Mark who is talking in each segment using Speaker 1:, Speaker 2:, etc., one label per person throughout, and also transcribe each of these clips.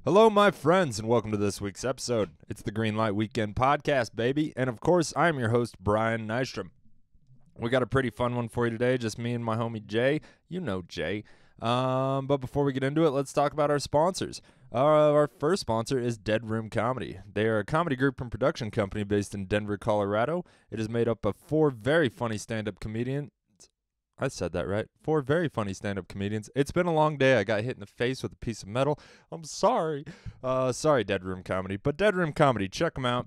Speaker 1: Hello, my friends, and welcome to this week's episode. It's the Green Light Weekend Podcast, baby. And, of course, I'm your host, Brian Nystrom. We got a pretty fun one for you today, just me and my homie, Jay. You know Jay. But before we get into it, let's talk about our sponsors. Our first sponsor is Dead Room Comedy. They are a comedy group and production company based in Denver, Colorado. It is made up of 4 very funny stand-up comedians. I said that right. 4 very funny stand-up comedians. It's been a long day. I got hit in the face with a piece of metal. I'm sorry. Sorry, Dead Room Comedy. But Dead Room Comedy, check them out.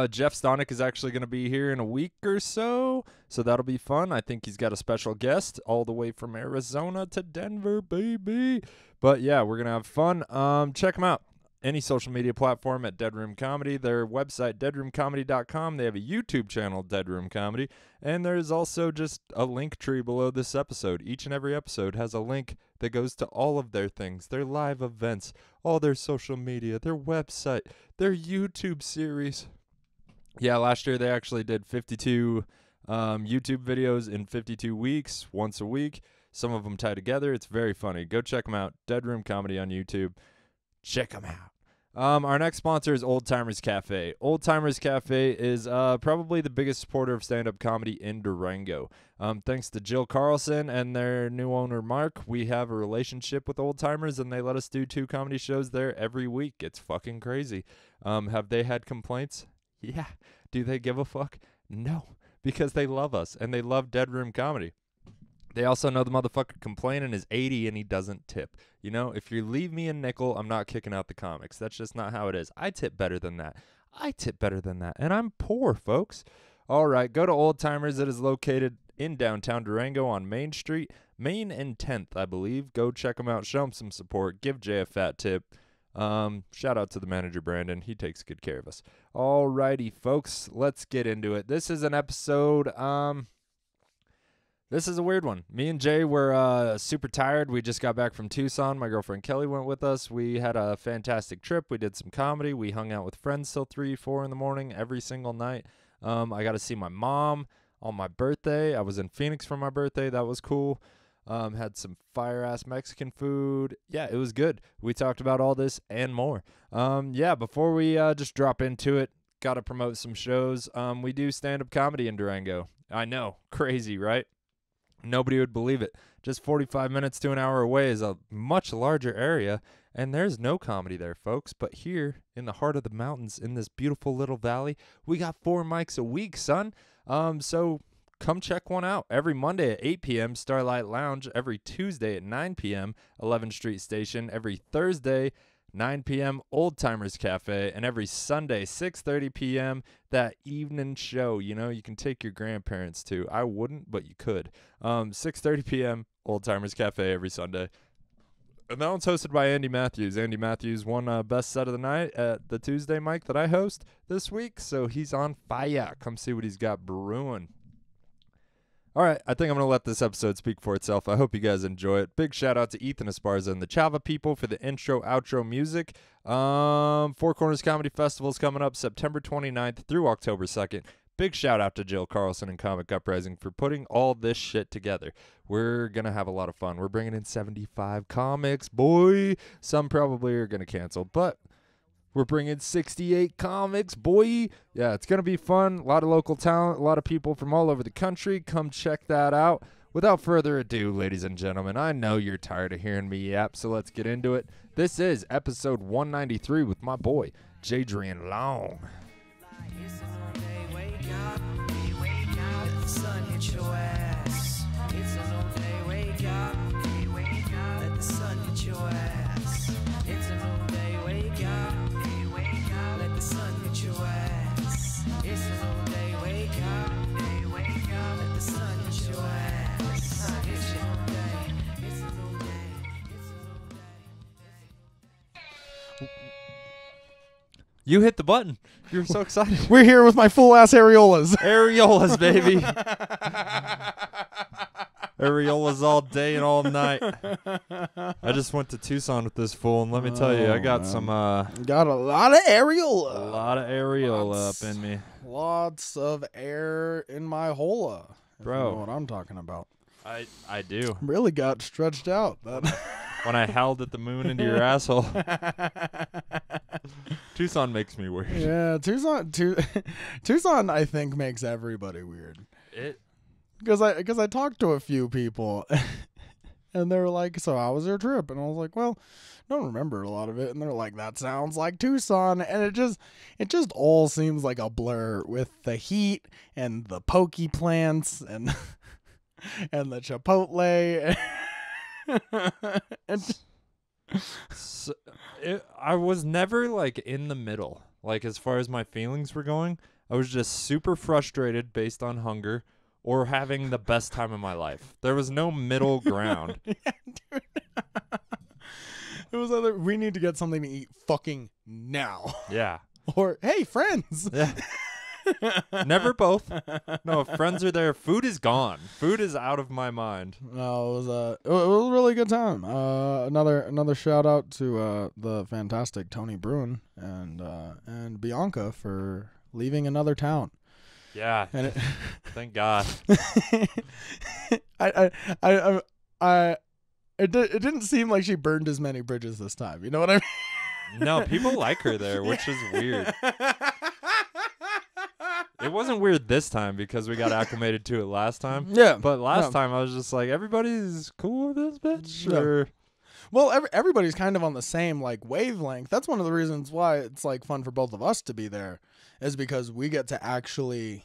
Speaker 1: Jeff Stonick is actually going to be here in a week or so that'll be fun. I think he's got a special guest all the way from Arizona to Denver, baby. But yeah, we're going to have fun. Check them out. Any social media platform at Dead Room Comedy. Their website, deadroomcomedy.com. They have a YouTube channel, Dead Room Comedy. And there's also just a link tree below this episode. Each and every episode has a link that goes to all of their things, their live events, all their social media, their website, their YouTube series. Yeah, last year they actually did 52 YouTube videos in 52 weeks, once a week. Some of them tie together. It's very funny. Go check them out. Dead Room Comedy on YouTube. Check them out. Our next sponsor is Old Timers Cafe. Old Timers Cafe is probably the biggest supporter of stand-up comedy in Durango. Thanks to Jill Carlson and their new owner, Mark, we have a relationship with Old Timers, and they let us do 2 comedy shows there every week. It's fucking crazy. Have they had complaints? Yeah. Do they give a fuck? No. Because they love us, and they love Dead Room Comedy. They also know the motherfucker complaining is 80 and he doesn't tip. You know, if you leave me a nickel, I'm not kicking out the comics. That's just not how it is. I tip better than that. And I'm poor, folks. All right, go to Old Timers. It is located in downtown Durango on Main Street. Main and 10th, I believe. Go check them out. Show them some support. Give Jay a fat tip. Shout out to the manager, Brandon. He takes good care of us. All righty, folks. Let's get into it. This is an episode... This is a weird one. Me and Jay were super tired. We just got back from Tucson. My girlfriend Kelly went with us. We had a fantastic trip. We did some comedy. We hung out with friends till 3, 4 in the morning every single night. I got to see my mom on my birthday. I was in Phoenix for my birthday. That was cool. Had some fire-ass Mexican food. Yeah, it was good. We talked about all this and more. Yeah, before we just drop into it, got to promote some shows. We do stand-up comedy in Durango. I know, crazy, right? Nobody would believe it. Just 45 minutes to an hour away is a much larger area, and there's no comedy there, folks. But here, in the heart of the mountains, in this beautiful little valley, we got 4 mics a week, son. So come check one out. Every Monday at 8 p.m., Starlight Lounge. Every Tuesday at 9 p.m., 11th Street Station. Every Thursday, 9 p.m., Old Timers Cafe, and every Sunday, 6:30 p.m., that evening show, you know, you can take your grandparents to. I wouldn't, but you could. 6:30 p.m., Old Timers Cafe every Sunday. And that one's hosted by Andy Matthews. Andy Matthews won Best Set of the Night at the Tuesday mic that I host this week, so he's on fire. Come see what he's got brewing. All right, I think I'm going to let this episode speak for itself. I hope you guys enjoy it. Big shout out to Ethan Esparza and the Chava people for the intro, outro music. 4 Corners Comedy Festival is coming up September 29th through October 2nd. Big shout out to Jill Carlson and Comic Uprising for putting all this shit together. We're going to have a lot of fun. We're bringing in 75 comics, boy. Some probably are going to cancel, but... we're bringing 68 comics, boy. Yeah, it's going to be fun. A lot of local talent, a lot of people from all over the country. Come check that out. Without further ado, ladies and gentlemen, I know you're tired of hearing me yap, so let's get into it. This is episode 193 with my boy, Jadrian Long. You hit the button. You were so excited.
Speaker 2: We're here with my full-ass areolas.
Speaker 1: Areolas, baby. Areolas all day and all night. I just went to Tucson with this fool, and let me tell you, I got some...
Speaker 2: got a lot of areola.
Speaker 1: A lot of areola up in me.
Speaker 2: Lots of air in my hola.
Speaker 1: Bro.
Speaker 2: You know what I'm talking about.
Speaker 1: I do.
Speaker 2: Really got stretched out.
Speaker 1: When I howled at the moon into your asshole. Tucson makes me weird.
Speaker 2: Yeah, Tucson, I think makes everybody weird. Because I talked to a few people, and they were like, "So how was your trip?" And I was like, "Well, I don't remember a lot of it." And they're like, "That sounds like Tucson," and it just all seems like a blur with the heat and the pokey plants and and the Chipotle. And
Speaker 1: So, I was never like in the middle. Like as far as my feelings were going, I was just super frustrated based on hunger or having the best time of my life. There was no middle ground.
Speaker 2: Yeah, dude. It was either we need to get something to eat fucking now.
Speaker 1: Yeah.
Speaker 2: Or hey, friends.
Speaker 1: Yeah. Never both. No, if friends are there, food is gone. Food is out of my mind.
Speaker 2: No, it was a really good time. Another shout out to the fantastic Tony Bruin and Bianca for leaving another town.
Speaker 1: Yeah.
Speaker 2: And
Speaker 1: Thank God.
Speaker 2: It didn't seem like she burned as many bridges this time. You know what I mean?
Speaker 1: No, people like her there, which is weird. It wasn't weird this time because we got acclimated to it last time.
Speaker 2: Yeah.
Speaker 1: But last time I was just like, everybody's cool with this bitch?
Speaker 2: Yeah.
Speaker 1: Or...
Speaker 2: Well, everybody's kind of on the same like wavelength. That's one of the reasons why it's like fun for both of us to be there, is because we get to actually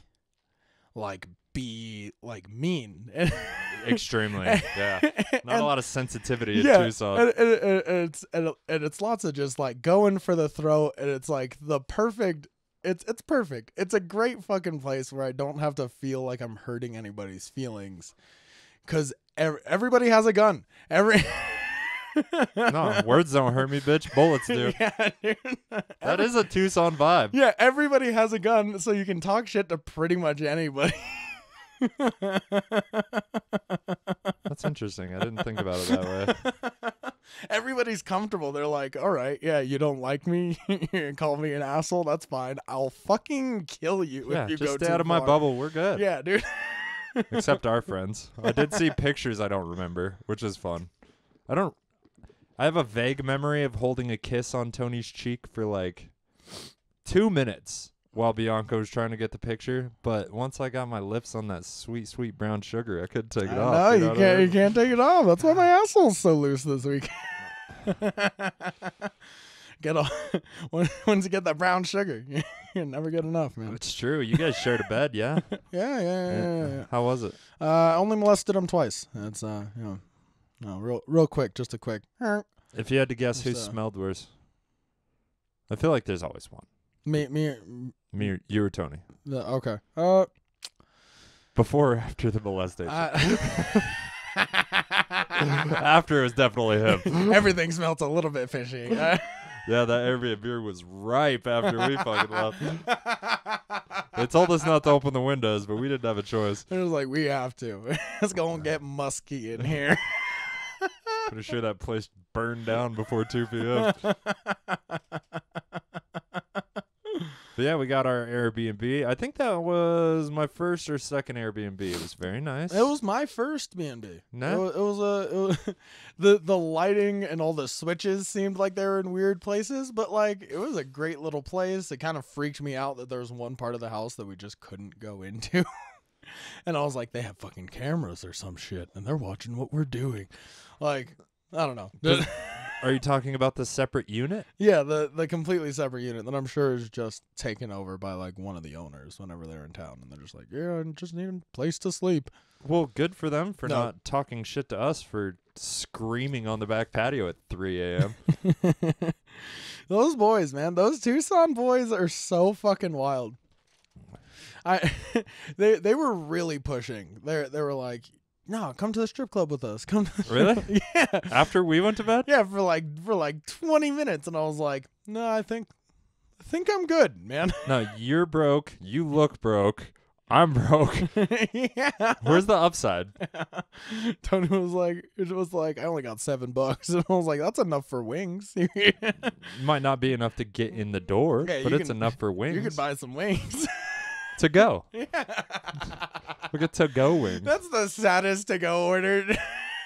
Speaker 2: like be like mean.
Speaker 1: Extremely, yeah. Not a lot of sensitivity in
Speaker 2: yeah,
Speaker 1: Tucson.
Speaker 2: And it's lots of just like going for the throat, and it's like the perfect. It's perfect. It's a great fucking place where I don't have to feel like I'm hurting anybody's feelings, because everybody has a gun.
Speaker 1: No, words don't hurt me, bitch. Bullets do.
Speaker 2: Yeah, dude.
Speaker 1: That is a Tucson vibe.
Speaker 2: Yeah, everybody has a gun, so you can talk shit to pretty much anybody.
Speaker 1: That's interesting. I didn't think about it that way.
Speaker 2: Everybody's comfortable. They're like, all right, yeah, you don't like me, you call me an asshole, that's fine. I'll fucking kill you
Speaker 1: Yeah,
Speaker 2: if you
Speaker 1: just
Speaker 2: go
Speaker 1: stay
Speaker 2: too
Speaker 1: out of my
Speaker 2: far.
Speaker 1: bubble. We're good.
Speaker 2: Yeah, dude.
Speaker 1: Except our friends. I did see pictures I don't remember, which is fun. I have a vague memory of holding a kiss on Tony's cheek for like 2 minutes while Bianca was trying to get the picture. But once I got my lips on that sweet, sweet brown sugar, I couldn't take it off.
Speaker 2: No,
Speaker 1: you know what I mean?
Speaker 2: you can't take it off. That's why my asshole's so loose this week. Once you get that brown sugar, you never get enough, man.
Speaker 1: It's true. You guys shared a bed, yeah?
Speaker 2: Yeah.
Speaker 1: How was it?
Speaker 2: Only molested him twice. It's no, real quick, just a quick.
Speaker 1: If you had to guess who
Speaker 2: Just,
Speaker 1: smelled worse, I feel like there's always one.
Speaker 2: Me,
Speaker 1: You or Tony.
Speaker 2: okay.
Speaker 1: Before or after the molestation? After it was definitely him.
Speaker 2: Everything smells a little bit fishy.
Speaker 1: Yeah, that Airbnb was ripe after we fucking left. They told us not to open the windows, but we didn't have a choice.
Speaker 2: It was like, we have to. It's going to get musky in here.
Speaker 1: Pretty sure that place burned down before 2 p.m. But yeah, we got our Airbnb. I think that was my first or second Airbnb. It was very nice.
Speaker 2: It was my first B&B.
Speaker 1: No?
Speaker 2: It was the lighting and all the switches seemed like they were in weird places, but like it was a great little place. It kind of freaked me out that there was one part of the house that we just couldn't go into. And I was like, they have fucking cameras or some shit, and they're watching what we're doing. Like, I don't know.
Speaker 1: Are you talking about the separate unit?
Speaker 2: Yeah, the completely separate unit that I'm sure is just taken over by like one of the owners whenever they're in town, and they're just like, yeah, I just need a place to sleep.
Speaker 1: Well, good for them for not talking shit to us for screaming on the back patio at 3 a.m.
Speaker 2: Those boys, man, those Tucson boys are so fucking wild. They were really pushing. They were like, no, come to the strip club with us. Come to the
Speaker 1: Really?
Speaker 2: Yeah.
Speaker 1: After we went to bed?
Speaker 2: Yeah, for like 20 minutes, and I was like, no, I think I'm good, man.
Speaker 1: No, you're broke. You look broke. I'm broke.
Speaker 2: Yeah.
Speaker 1: Where's the upside?
Speaker 2: Tony was like, I only got $7, and I was like, that's enough for wings.
Speaker 1: Might not be enough to get in the door,
Speaker 2: Yeah,
Speaker 1: but
Speaker 2: you
Speaker 1: it's
Speaker 2: can-
Speaker 1: enough for wings.
Speaker 2: You could buy some wings.
Speaker 1: To go.
Speaker 2: Yeah.
Speaker 1: Look at to-go wings.
Speaker 2: That's the saddest to-go order.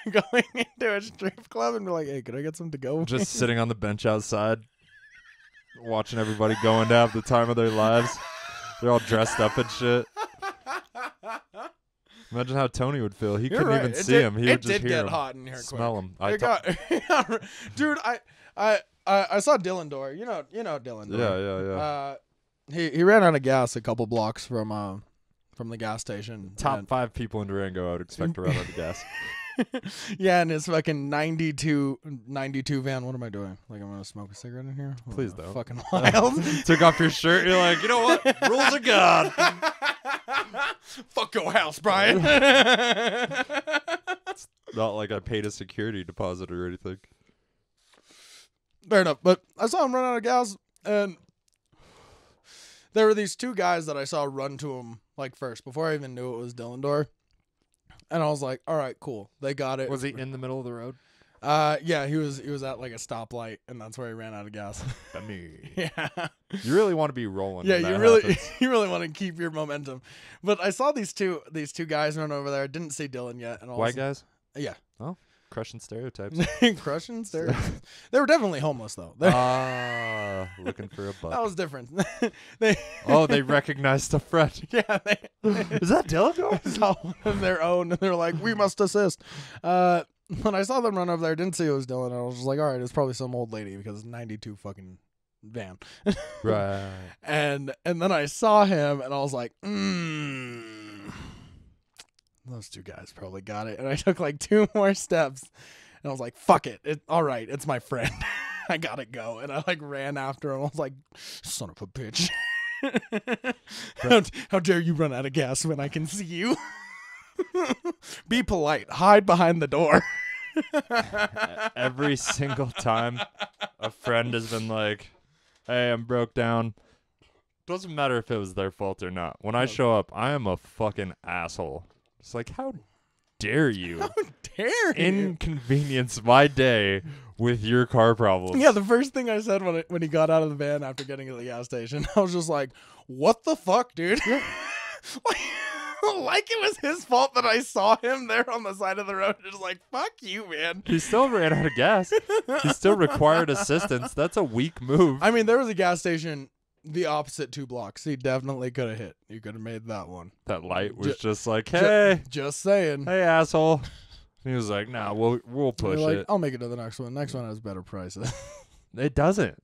Speaker 2: Going into a strip club and be like, hey, could I get some to-go wings?
Speaker 1: Just sitting on the bench outside, watching everybody going to have the time of their lives. They're all dressed up and shit. Imagine how Tony would feel. He couldn't even see him. He would just hear him.
Speaker 2: It did get hot in here.
Speaker 1: Smell him.
Speaker 2: Dude, I saw Dylan Dorr. You know Dylan Dorr.
Speaker 1: Yeah.
Speaker 2: He ran out of gas a couple blocks from the gas station.
Speaker 1: Top 5 people in Durango I would expect to run out of gas.
Speaker 2: Yeah, and his fucking 92 van. What am I doing? Like, I'm gonna smoke a cigarette in here?
Speaker 1: Please don't.
Speaker 2: Fucking wild.
Speaker 1: Took off your shirt. You're like, you know what? Rules of God.
Speaker 2: Fuck your house, Brian.
Speaker 1: It's not like I paid a security deposit or anything.
Speaker 2: Fair enough. But I saw him run out of gas, and there were these 2 guys that I saw run to him like first before I even knew it was Dylan Dorr. And I was like, all right, cool. They got it.
Speaker 1: Was he in the middle of the road?
Speaker 2: Yeah, he was at like a stoplight, and that's where he ran out of gas. Yeah.
Speaker 1: You really want to be rolling.
Speaker 2: Yeah,
Speaker 1: when that
Speaker 2: you really want to keep your momentum. But I saw these two guys run over there. I didn't see Dylan yet. And
Speaker 1: White guys?
Speaker 2: Yeah.
Speaker 1: Oh, crushing stereotypes.
Speaker 2: Crushing stereotypes. They were definitely homeless though.
Speaker 1: Looking for a buck.
Speaker 2: That was different.
Speaker 1: They recognized a friend.
Speaker 2: Yeah.
Speaker 1: Is that Dylan?
Speaker 2: Saw one of their own, and they're like, we must assist. When I saw them run over there, I didn't see it was Dylan. I was just like, all right, it's probably some old lady because it's 92 fucking van.
Speaker 1: Right.
Speaker 2: And then I saw him, and I was like, those 2 guys probably got it. And I took like 2 more steps, and I was like, fuck it. All right, it's my friend. I gotta go. And I like ran after him. I was like, son of a bitch. How dare you run out of gas when I can see you? Be polite. Hide behind the door.
Speaker 1: Every single time a friend has been like, hey, I'm broke down. Doesn't matter if it was their fault or not. When I show up, I am a fucking asshole. It's like, how dare you?
Speaker 2: How dare you?
Speaker 1: Inconvenience my day with your car problems.
Speaker 2: Yeah, the first thing I said when he got out of the van after getting to the gas station, I was just like, what the fuck, dude? Like it was his fault that I saw him there on the side of the road. Just like, fuck you, man.
Speaker 1: He still ran out of gas. He still required assistance. That's a weak move.
Speaker 2: I mean, there was a gas station the opposite 2 blocks. He definitely could have hit. You could have made that one.
Speaker 1: That light was just like, hey.
Speaker 2: Just saying.
Speaker 1: Hey, asshole. He was like, nah, we'll push it.
Speaker 2: I'll make it to the next one. Next one has better prices.
Speaker 1: It doesn't.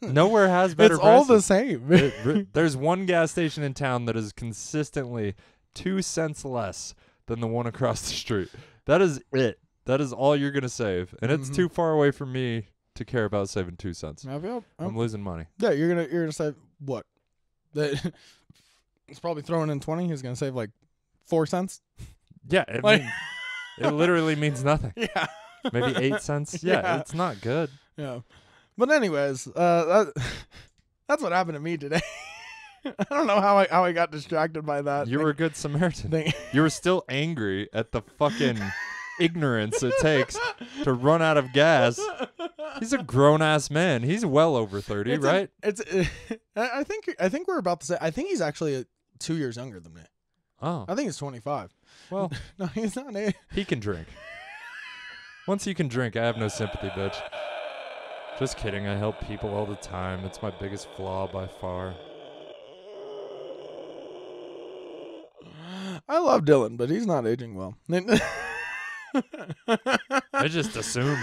Speaker 1: Nowhere has better prices.
Speaker 2: It's all the same.
Speaker 1: There's one gas station in town that is consistently 2 cents less than the one across the street. That is it. That is all you're going to save. And it's too far away from me to care about saving 2 cents.
Speaker 2: Yep.
Speaker 1: I'm losing money.
Speaker 2: Yeah, you're gonna save what? He's probably throwing in 20. He's gonna save like 4 cents.
Speaker 1: Yeah, it literally means nothing.
Speaker 2: Yeah,
Speaker 1: maybe 8 cents. Yeah, it's not good.
Speaker 2: Yeah, but anyways, that's what happened to me today. I don't know how I got distracted by that.
Speaker 1: You were a good Samaritan. You were still angry at the fucking ignorance it takes to run out of gas. He's a grown-ass man. He's well over 30, right?
Speaker 2: I think we're about to say. I think he's actually 2 years younger than me.
Speaker 1: Oh.
Speaker 2: I think he's 25.
Speaker 1: Well,
Speaker 2: no, he's not.
Speaker 1: He can drink. Once you can drink, I have no sympathy, bitch. Just kidding. I help people all the time. It's my biggest flaw by far.
Speaker 2: I love Dylan, but he's not aging well.
Speaker 1: I just assumed.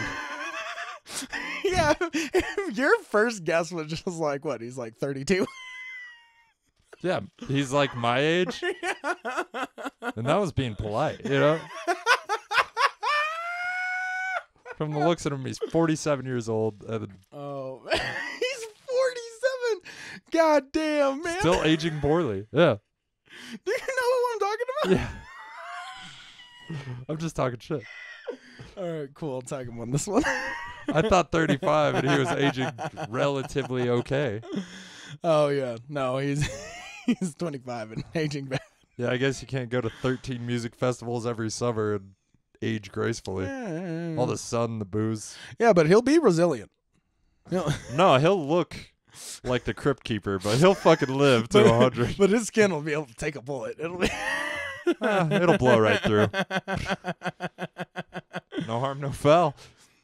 Speaker 2: Yeah, if your first guess was just like, what, he's like 32?
Speaker 1: Yeah, he's like my age.
Speaker 2: Yeah.
Speaker 1: And that was being polite, you know? From the looks of him, he's 47 years old.
Speaker 2: Oh, he's 47. God damn, man.
Speaker 1: Still aging poorly. Yeah.
Speaker 2: Do you know who I'm talking about?
Speaker 1: Yeah. I'm just talking shit.
Speaker 2: All right, cool. I'll tag him on this one.
Speaker 1: I thought 35 and he was aging relatively okay.
Speaker 2: Oh, yeah. No, he's 25 and aging bad.
Speaker 1: Yeah, I guess you can't go to 13 music festivals every summer and age gracefully.
Speaker 2: Yeah.
Speaker 1: All the sun, the booze.
Speaker 2: Yeah, but he'll be resilient.
Speaker 1: No, he'll look like the Crypt Keeper, but he'll fucking live to 100.
Speaker 2: But his skin will be able to take a bullet.
Speaker 1: It'll blow right through. No harm, no foul.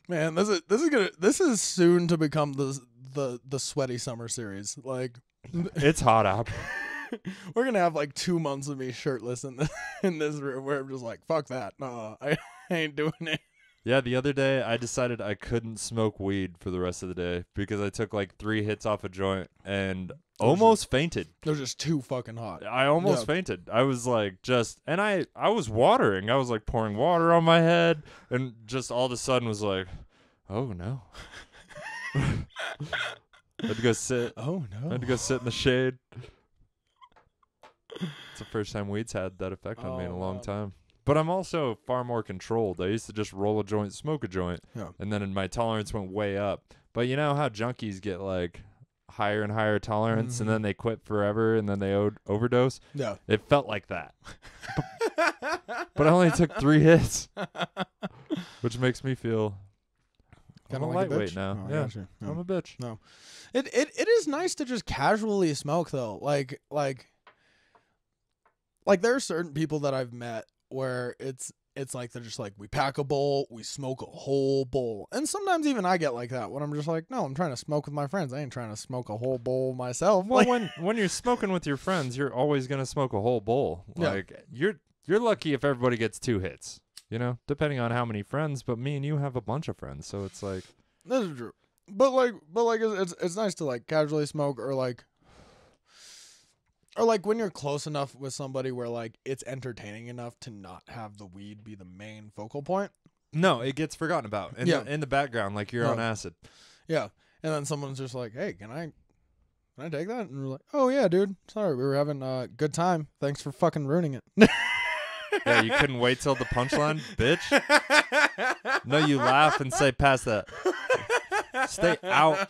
Speaker 2: Man, this is soon to become the sweaty summer series. Like,
Speaker 1: It's hot out.
Speaker 2: we're gonna have like 2 months of me shirtless in this room where I'm just like, fuck that. No, I ain't doing it.
Speaker 1: Yeah, the other day I decided I couldn't smoke weed for the rest of the day because I took like 3 hits off a joint and almost fainted.
Speaker 2: They're just too fucking hot.
Speaker 1: I almost fainted. I was like and I was watering. I was like pouring water on my head and just all of a sudden was like, oh no. I had to go sit.
Speaker 2: Oh
Speaker 1: I
Speaker 2: no.
Speaker 1: had to go sit in the shade. It's the first time weed's had that effect on me in a long time. But I'm also far more controlled. I used to just roll a joint, smoke a joint, and then my tolerance went way up. But you know how junkies get like higher and higher tolerance, and then they quit forever, and then they overdose?
Speaker 2: Yeah.
Speaker 1: It felt like that. But I only took 3 hits, which makes me feel
Speaker 2: kind of
Speaker 1: I'm a
Speaker 2: like
Speaker 1: lightweight
Speaker 2: a bitch.
Speaker 1: now.
Speaker 2: Oh,
Speaker 1: Yeah,
Speaker 2: gotcha. No.
Speaker 1: I'm a bitch.
Speaker 2: No. It is nice to just casually smoke though. Like there are certain people that I've met where it's like they're just like, we pack a bowl, we smoke a whole bowl. And sometimes even I get like that when I'm just like, no, I'm trying to smoke with my friends. I ain't trying to smoke a whole bowl myself.
Speaker 1: Well,
Speaker 2: Like,
Speaker 1: when you're smoking with your friends, you're always gonna smoke a whole bowl. Like you're lucky if everybody gets 2 hits. You know, depending on how many friends. But me and you have a bunch of friends, so it's like
Speaker 2: this is true. But like it's nice to like casually smoke or like when you're close enough with somebody where like it's entertaining enough to not have the weed be the main focal point.
Speaker 1: no, it gets forgotten about in the background, like you're on acid.
Speaker 2: Yeah. And then someone's just like, hey, can I take that? And we're like, oh yeah, dude. Sorry, we were having a good time. Thanks for fucking ruining it.
Speaker 1: Yeah, you couldn't wait till the punchline, bitch. No, you laugh and say, pass that. Stay out.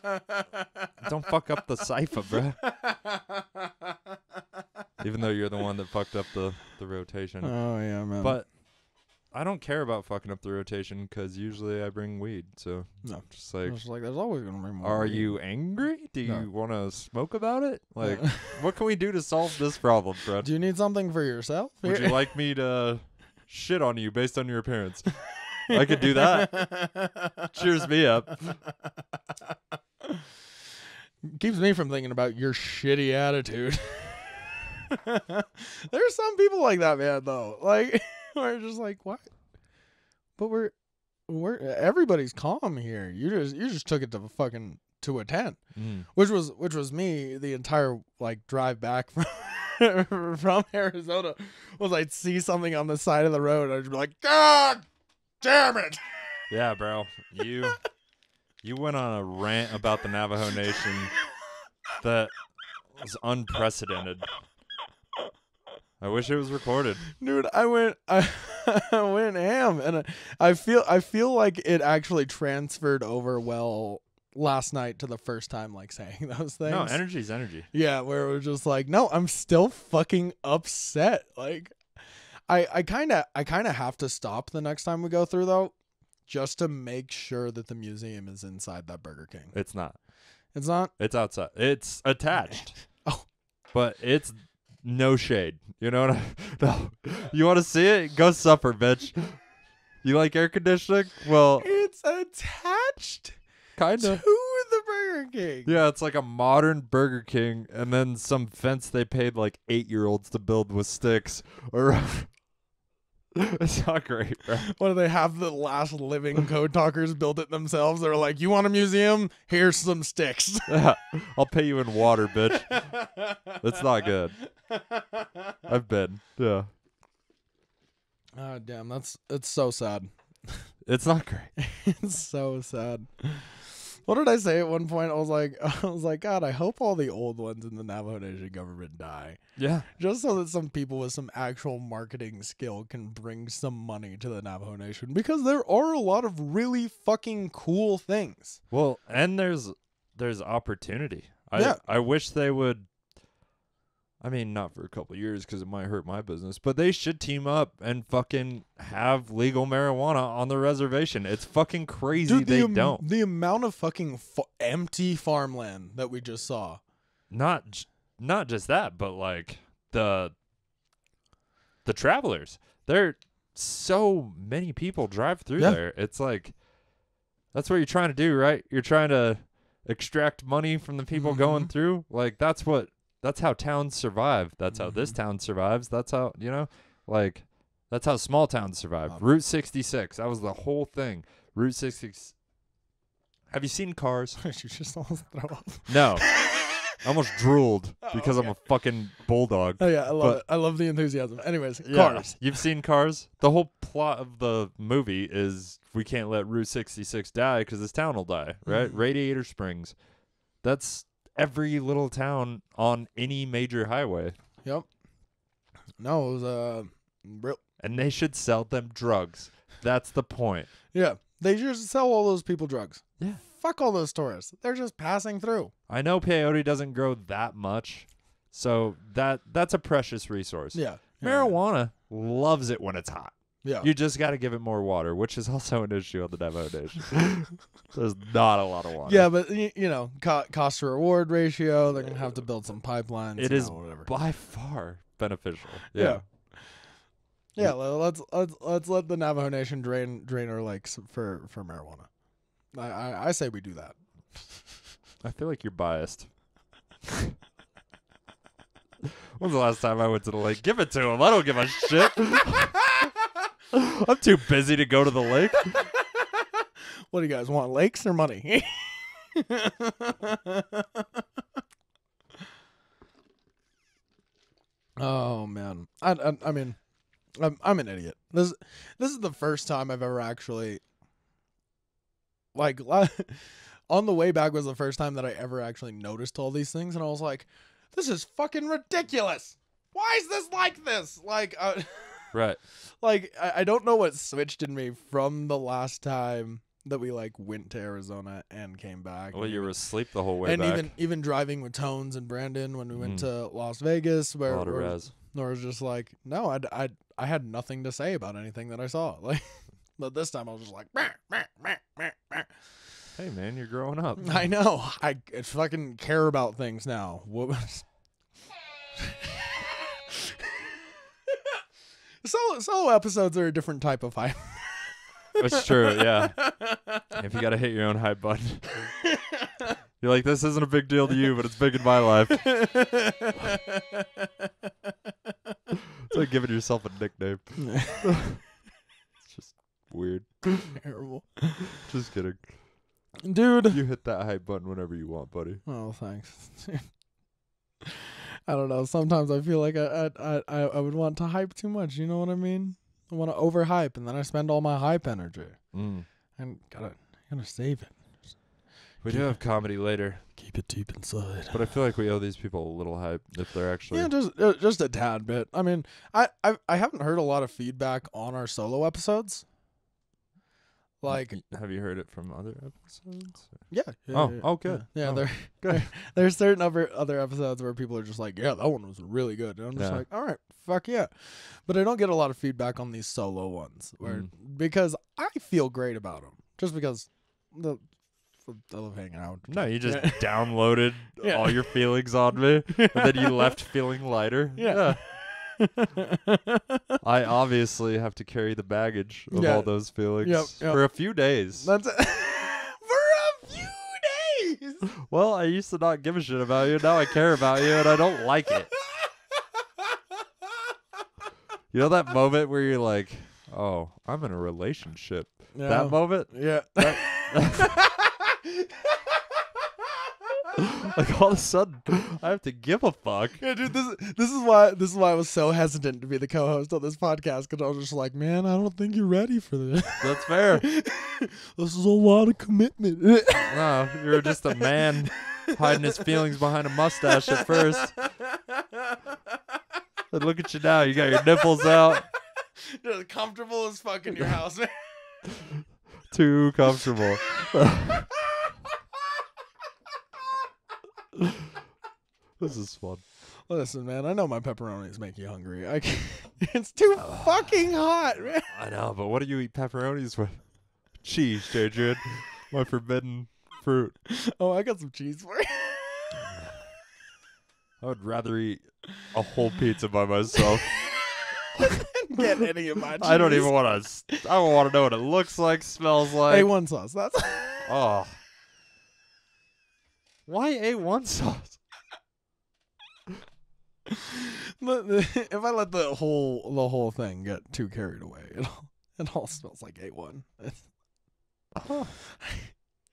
Speaker 1: Don't fuck up the cipher, bro. Even though you're the one that fucked up the rotation.
Speaker 2: Oh yeah, man.
Speaker 1: But I don't care about fucking up the rotation because usually I bring weed. So
Speaker 2: no,
Speaker 1: just like,
Speaker 2: there's always gonna be more.
Speaker 1: are
Speaker 2: weed.
Speaker 1: you angry? Do you want to smoke about it? Like,
Speaker 2: No.
Speaker 1: what can we do to solve this problem, bro?
Speaker 2: Do you need something for yourself?
Speaker 1: Would you like me to shit on you based on your appearance? I could do that. Cheers me up.
Speaker 2: Keeps me from thinking about your shitty attitude. There's some people like that, man, though. Like, we're just like, what? But we're everybody's calm here. You just took it to a 10. Which was me the entire like drive back from Arizona. Was I'd see something on the side of the road, I'd be like, God damn it.
Speaker 1: Yeah, bro. You went on a rant about the Navajo Nation that was unprecedented. I wish it was recorded.
Speaker 2: Dude, I went ham, and I feel like it actually transferred over well last night to the first time like saying those things.
Speaker 1: No, energy's energy.
Speaker 2: Yeah, where it was just like, no, I'm still fucking upset. Like, I kind of have to stop the next time we go through though, just to make sure that the museum is inside that Burger King.
Speaker 1: It's not.
Speaker 2: It's not.
Speaker 1: It's outside. It's attached.
Speaker 2: Oh,
Speaker 1: but it's no shade. You know what? No. You want to see it? Go suffer, bitch. You like air conditioning? Well,
Speaker 2: it's attached.
Speaker 1: Kind of.
Speaker 2: To the Burger King.
Speaker 1: Yeah, it's like a modern Burger King, and then some fence they paid like 8-year-olds to build with sticks. Or it's not great, bro.
Speaker 2: What do they have? The last living code talkers build it themselves. They're like, you want a museum? Here's some sticks.
Speaker 1: Yeah, I'll pay you in water, bitch. That's not good. I've been. Yeah.
Speaker 2: Oh, damn. It's so sad.
Speaker 1: It's not great.
Speaker 2: It's so sad. What did I say at one point? I was like, God, I hope all the old ones in the Navajo Nation government die.
Speaker 1: Yeah.
Speaker 2: Just so that some people with some actual marketing skill can bring some money to the Navajo Nation. Because there are a lot of really fucking cool things.
Speaker 1: Well, and there's opportunity.
Speaker 2: Yeah.
Speaker 1: I wish they would. I mean, not for a couple of years because it might hurt my business, but they should team up and fucking have legal marijuana on the reservation. It's fucking crazy. Dude, they don't.
Speaker 2: The amount of fucking empty farmland that we just saw.
Speaker 1: Not just that, but like the the travelers. So many people drive through there. It's like, that's what you're trying to do, right? You're trying to extract money from the people going through. Like, that's how towns survive. That's how this town survives. That's how, like, that's how small towns survive. Route 66. That was the whole thing. Route 66. Have you seen Cars?
Speaker 2: You just almost throw up.
Speaker 1: No. I almost drooled because I'm a fucking bulldog.
Speaker 2: Oh, yeah, I love it. I love the enthusiasm. Anyways, Cars.
Speaker 1: You've seen Cars? The whole plot of the movie is we can't let Route 66 die because this town will die, right? Radiator Springs. That's every little town on any major highway.
Speaker 2: Yep. No, it was real.
Speaker 1: And they should sell them drugs. That's the point.
Speaker 2: Yeah. They just sell all those people drugs.
Speaker 1: Yeah.
Speaker 2: Fuck all those tourists. They're just passing through.
Speaker 1: I know peyote doesn't grow that much, so that's a precious resource.
Speaker 2: Yeah.
Speaker 1: Marijuana loves it when it's hot.
Speaker 2: Yeah.
Speaker 1: You just got to give it more water, which is also an issue on the Navajo Nation. There's not a lot of water.
Speaker 2: Yeah, but, cost to reward ratio, they're going to have to build some pipelines.
Speaker 1: It is
Speaker 2: whatever.
Speaker 1: by far beneficial.
Speaker 2: Yeah. Yeah, let's let the Navajo Nation drain our lakes for marijuana. I say we do that.
Speaker 1: I feel like you're biased. When's the last time I went to the lake? Give it to him. I don't give a shit. I'm too busy to go to the lake.
Speaker 2: What do you guys want, lakes or money? Oh man, I mean, I'm an idiot. This is the first time I've ever actually, like, on the way back was the first time that I ever actually noticed all these things, and I was like, this is fucking ridiculous. Why is this like this? Like,
Speaker 1: right.
Speaker 2: Like, I don't know what switched in me from the last time that we went to Arizona and came back.
Speaker 1: Well, you were asleep the whole way back.
Speaker 2: And even driving with Tones and Brandon when we went to Las Vegas, where it was just like, no, I had nothing to say about anything that I saw. Like, but this time I was just like, bah, bah, bah, bah, bah.
Speaker 1: Hey man, you're growing up.
Speaker 2: I know. I fucking care about things now. What? Solo episodes are a different type of hype.
Speaker 1: That's true, yeah. If you got to hit your own hype button. You're like, this isn't a big deal to you, but it's big in my life. It's like giving yourself a nickname. It's just weird.
Speaker 2: Terrible.
Speaker 1: Just kidding.
Speaker 2: Dude.
Speaker 1: You hit that hype button whenever you want, buddy.
Speaker 2: Oh, thanks. I don't know. Sometimes I feel like I would want to hype too much. You know what I mean? I want to overhype, and then I spend all my hype energy. And gotta save it.
Speaker 1: We do have comedy later.
Speaker 2: Keep it deep inside.
Speaker 1: But I feel like we owe these people a little hype if they're actually...
Speaker 2: Yeah, just a tad bit. I mean, I haven't heard a lot of feedback on our solo episodes. Like,
Speaker 1: have you heard it from other episodes?
Speaker 2: Yeah.
Speaker 1: Oh, good.
Speaker 2: Yeah,
Speaker 1: oh, good.
Speaker 2: There's certain other episodes where people are just like, yeah, that one was really good. And I'm just like, all right, fuck yeah. But I don't get a lot of feedback on these solo ones because I feel great about them. Just because I love hanging out.
Speaker 1: No, you just downloaded all your feelings on me, and then you left feeling lighter.
Speaker 2: Yeah.
Speaker 1: I obviously have to carry the baggage of all those feelings for a few days.
Speaker 2: That's it. For a few days.
Speaker 1: Well, I used to not give a shit about you. Now I care about you, and I don't like it. You know that moment where you're like, oh, I'm in a relationship.
Speaker 2: Yeah.
Speaker 1: That moment?
Speaker 2: Yeah.
Speaker 1: Like all of a sudden, I have to give a fuck.
Speaker 2: Yeah, dude, this is why I was so hesitant to be the co-host on this podcast, because I was just like, man, I don't think you're ready for this.
Speaker 1: That's fair.
Speaker 2: This is a lot of commitment.
Speaker 1: No, you're just a man hiding his feelings behind a mustache at first. And look at you now. You got your nipples out.
Speaker 2: Just comfortable as fuck in your house, man.
Speaker 1: Too comfortable. This is fun.
Speaker 2: Listen, man, I know my pepperonis make you hungry. It's too fucking hot, man.
Speaker 1: I know, but what do you eat pepperonis with? Cheese, Adrian. My forbidden fruit.
Speaker 2: Oh, I got some cheese for you.
Speaker 1: I would rather eat a whole pizza by myself.
Speaker 2: get any of my cheese.
Speaker 1: I don't even want to. I don't want to know what it looks like, smells like.
Speaker 2: A1 sauce. That's.
Speaker 1: Oh. Why A1 sauce?
Speaker 2: If I let the whole thing get too carried away, it all smells like A1.
Speaker 1: Oh.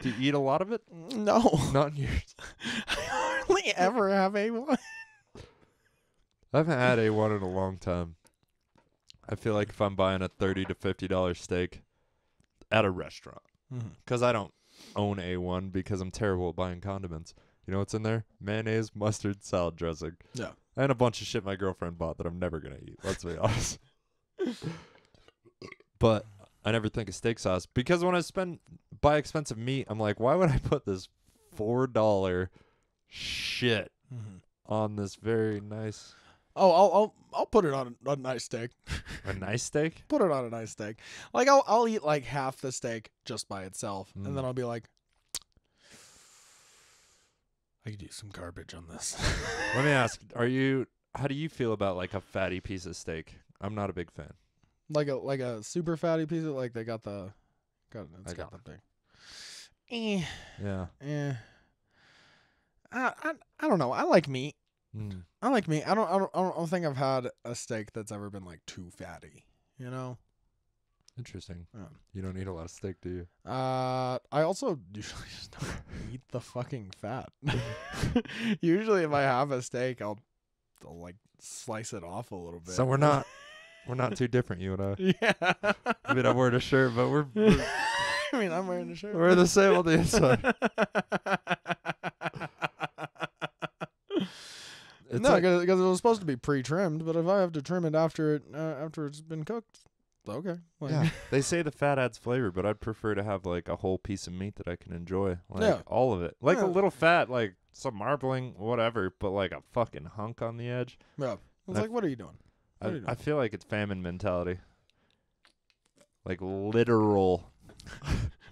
Speaker 1: Do you eat a lot of it?
Speaker 2: No.
Speaker 1: Not in yours.
Speaker 2: I hardly ever have A1.
Speaker 1: I haven't had A1 in a long time. I feel like if I'm buying a $30 to $50 steak at a restaurant, because I don't own A1 because I'm terrible at buying condiments. You know what's in there? Mayonnaise, mustard, salad dressing.
Speaker 2: Yeah.
Speaker 1: And a bunch of shit my girlfriend bought that I'm never going to eat. Let's be honest. But I never think of steak sauce because when I buy expensive meat, I'm like, why would I put this $4 shit on this very nice...
Speaker 2: Oh, I'll put it on a nice steak.
Speaker 1: A nice steak?
Speaker 2: Put it on a nice steak. Like I'll eat like half the steak just by itself, and then I'll be like, I could use some garbage on this.
Speaker 1: Let me ask: how do you feel about like a fatty piece of steak? I'm not a big fan. Like
Speaker 2: a super fatty piece of the thing.
Speaker 1: Yeah.
Speaker 2: I don't know. I like meat. I like meat. I don't think I've had a steak that's ever been like too fatty. You know.
Speaker 1: Interesting. You don't eat a lot of steak, do you?
Speaker 2: I also usually just don't eat the fucking fat. Usually, if I have a steak, I'll like slice it off a little bit.
Speaker 1: So we're not too different, you and I.
Speaker 2: Yeah.
Speaker 1: I mean, I'm wearing a shirt, but we're
Speaker 2: I mean, I'm wearing a shirt.
Speaker 1: We're the same on the inside.
Speaker 2: No, because it was supposed to be pre-trimmed, but if I have to trim it after it's been cooked, okay.
Speaker 1: Yeah, they say the fat adds flavor, but I'd prefer to have like a whole piece of meat that I can enjoy, like all of it, like a little fat, like some marbling, whatever, but like a fucking hunk on the edge.
Speaker 2: Yeah, it's like, what are you doing?
Speaker 1: I feel like it's famine mentality, like literal.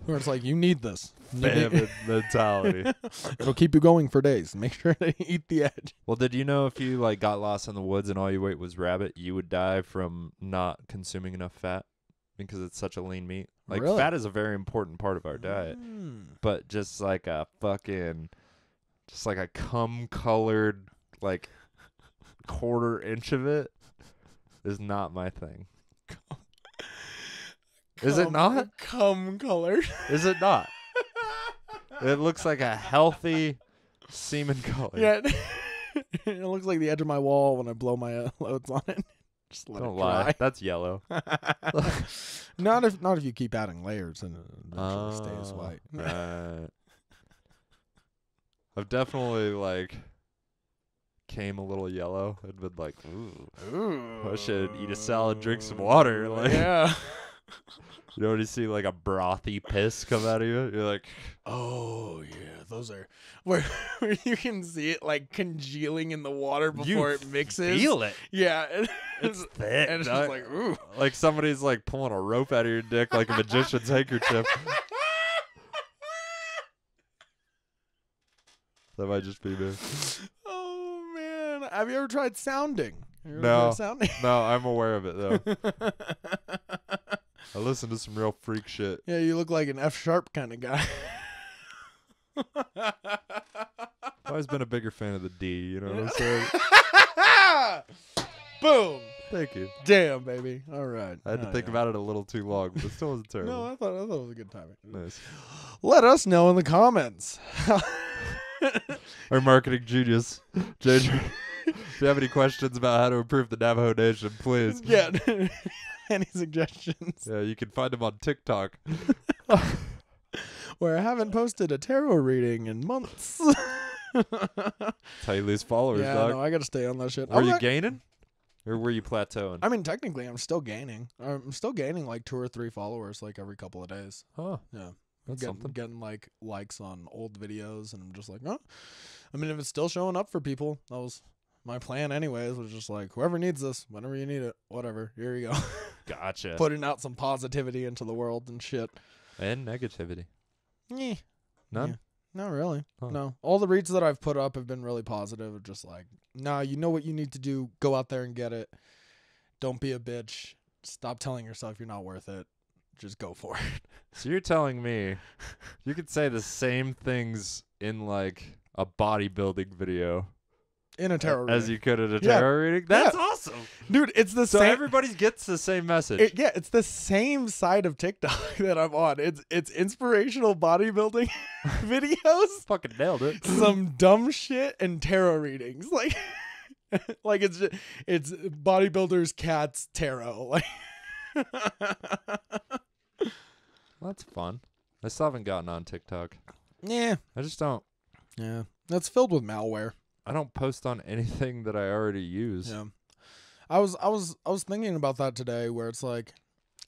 Speaker 2: Where it's like, you need this.
Speaker 1: Famine mentality.
Speaker 2: It'll keep you going for days. Make sure to eat the edge.
Speaker 1: Well, did you know if you like got lost in the woods and all you ate was rabbit, you would die from not consuming enough fat because it's such a lean meat? Like
Speaker 2: really?
Speaker 1: Fat is a very important part of our diet. But just like a cum-colored like quarter inch of it is not my thing. Is it not?
Speaker 2: Cum colored.
Speaker 1: Is it not? It looks like a healthy semen color.
Speaker 2: Yeah. It looks like the edge of my wall when I blow my loads on it. Just let
Speaker 1: Don't
Speaker 2: it dry.
Speaker 1: lie. That's yellow.
Speaker 2: Not if you keep adding layers and it eventually stays white.
Speaker 1: Right. I've definitely like came a little yellow and been like, ooh. I should eat a salad, drink some water. Like,
Speaker 2: yeah.
Speaker 1: You know when you see like a brothy piss come out of you? You're like,
Speaker 2: oh yeah, those are where you can see it like congealing in the water before it mixes.
Speaker 1: Feel it.
Speaker 2: Yeah,
Speaker 1: it's thick.
Speaker 2: And it's just like, ooh,
Speaker 1: like somebody's like pulling a rope out of your dick like a magician's handkerchief. That might just be me.
Speaker 2: Oh man, have you ever tried sounding?
Speaker 1: No, I'm aware of it though. I listen to some real freak shit.
Speaker 2: Yeah, you look like an F sharp kind of guy.
Speaker 1: I've always been a bigger fan of the D, you know what I'm saying?
Speaker 2: Boom.
Speaker 1: Thank you.
Speaker 2: Damn, baby. All right.
Speaker 1: I had to think about it a little too long, but it still wasn't terrible.
Speaker 2: No, I thought it was a good timing.
Speaker 1: Nice.
Speaker 2: Let us know in the comments.
Speaker 1: Our marketing genius, JJ. If you have any questions about how to improve the Navajo Nation, please.
Speaker 2: Yeah. Any suggestions?
Speaker 1: Yeah, you can find them on TikTok.
Speaker 2: Where I haven't posted a tarot reading in months.
Speaker 1: That's how you lose followers, dog.
Speaker 2: No, I got to stay on that shit.
Speaker 1: Were you gaining? Or were you plateauing?
Speaker 2: I mean, technically, I'm still gaining. I'm still gaining like 2 or 3 followers like every couple of days.
Speaker 1: Huh.
Speaker 2: Yeah.
Speaker 1: That's something.
Speaker 2: Getting like likes on old videos, and I'm just like, oh. I mean, if it's still showing up for people, that was my plan anyways, was just like, whoever needs this, whenever you need it, whatever, here you go.
Speaker 1: Gotcha.
Speaker 2: Putting out some positivity into the world and shit.
Speaker 1: And negativity.
Speaker 2: Yeah.
Speaker 1: None?
Speaker 2: Yeah. Not really.
Speaker 1: Huh.
Speaker 2: No. All the reads that I've put up have been really positive. Just like, nah, you know what you need to do. Go out there and get it. Don't be a bitch. Stop telling yourself you're not worth it. Just go for it.
Speaker 1: So you're telling me you could say the same things in like a bodybuilding video
Speaker 2: In a tarot
Speaker 1: as
Speaker 2: reading.
Speaker 1: you could at a tarot reading? That's awesome.
Speaker 2: Dude, it's the
Speaker 1: So
Speaker 2: same.
Speaker 1: everybody gets the same message.
Speaker 2: It's the same side of TikTok that I'm on. It's inspirational bodybuilding videos,
Speaker 1: Fucking nailed it.
Speaker 2: some dumb shit, and tarot readings. Like, like it's bodybuilders, cats, tarot. Like,
Speaker 1: That's fun. I still haven't gotten on TikTok.
Speaker 2: yeah,
Speaker 1: I just don't.
Speaker 2: yeah. That's filled with malware.
Speaker 1: I don't post on anything that I already use.
Speaker 2: Yeah. I was thinking about that today, where it's like,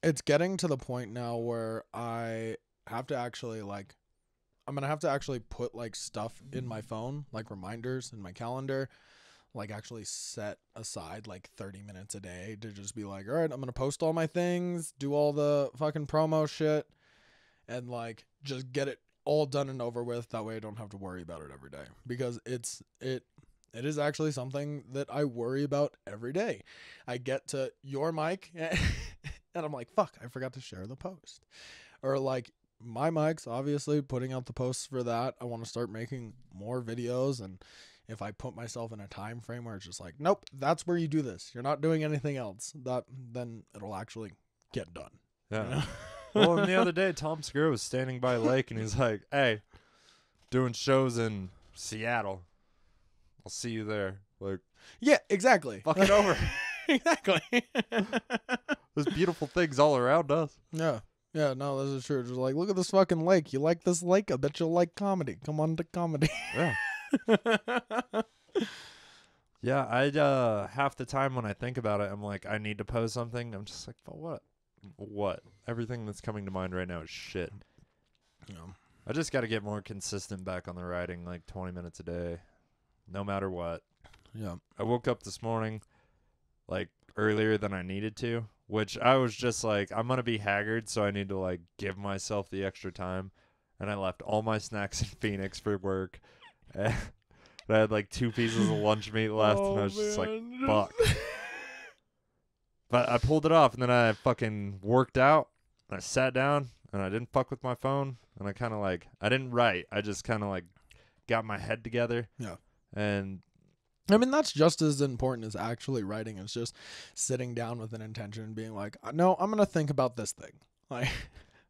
Speaker 2: it's getting to the point now where I have to actually like, I'm gonna have to actually put like stuff in my phone, like reminders in my calendar, like actually set aside like 30 minutes a day to just be like, all right, I'm gonna post all my things, do all the fucking promo shit, and like just get it all done and over with. That way I don't have to worry about it every day, because it is actually something that I worry about every day. I get to your mic and I'm like, fuck, I forgot to share the post. Or like my mic's obviously putting out the posts for that. I want to start making more videos, and if I put myself in a time frame where it's just like, nope, that's where you do this, you're not doing anything else, then it'll actually get done.
Speaker 1: Yeah.
Speaker 2: You know?
Speaker 1: Well, and the other day, Tom Segura was standing by a lake, and he's like, hey, doing shows in Seattle. I'll see you there. Like,
Speaker 2: Yeah, exactly.
Speaker 1: fuck it over.
Speaker 2: Exactly.
Speaker 1: There's beautiful things all around us.
Speaker 2: Yeah. Yeah, no, this is true. Just like, look at this fucking lake. You like this lake? I bet you'll like comedy. Come on to comedy.
Speaker 1: Yeah. Yeah, I half the time when I think about it, I'm like, I need to post something. I'm just like, but what? What? Everything that's coming to mind right now is shit.
Speaker 2: Yeah.
Speaker 1: I just got to get more consistent back on the writing, like 20 minutes a day, no matter what.
Speaker 2: Yeah.
Speaker 1: I woke up this morning, like, earlier than I needed to, which I was just like, I'm going to be haggard, so I need to, like, give myself the extra time. And I left all my snacks in Phoenix for work. And I had, like, 2 pieces of lunch meat left, and I was just like, fuck. But I pulled it off, and then I fucking worked out, and I sat down, and I didn't fuck with my phone, and I kind of, like, I didn't write. I just kind of, like, got my head together.
Speaker 2: Yeah.
Speaker 1: And
Speaker 2: I mean, that's just as important as actually writing. It's just sitting down with an intention and being like, no, I'm going to think about this thing. Like,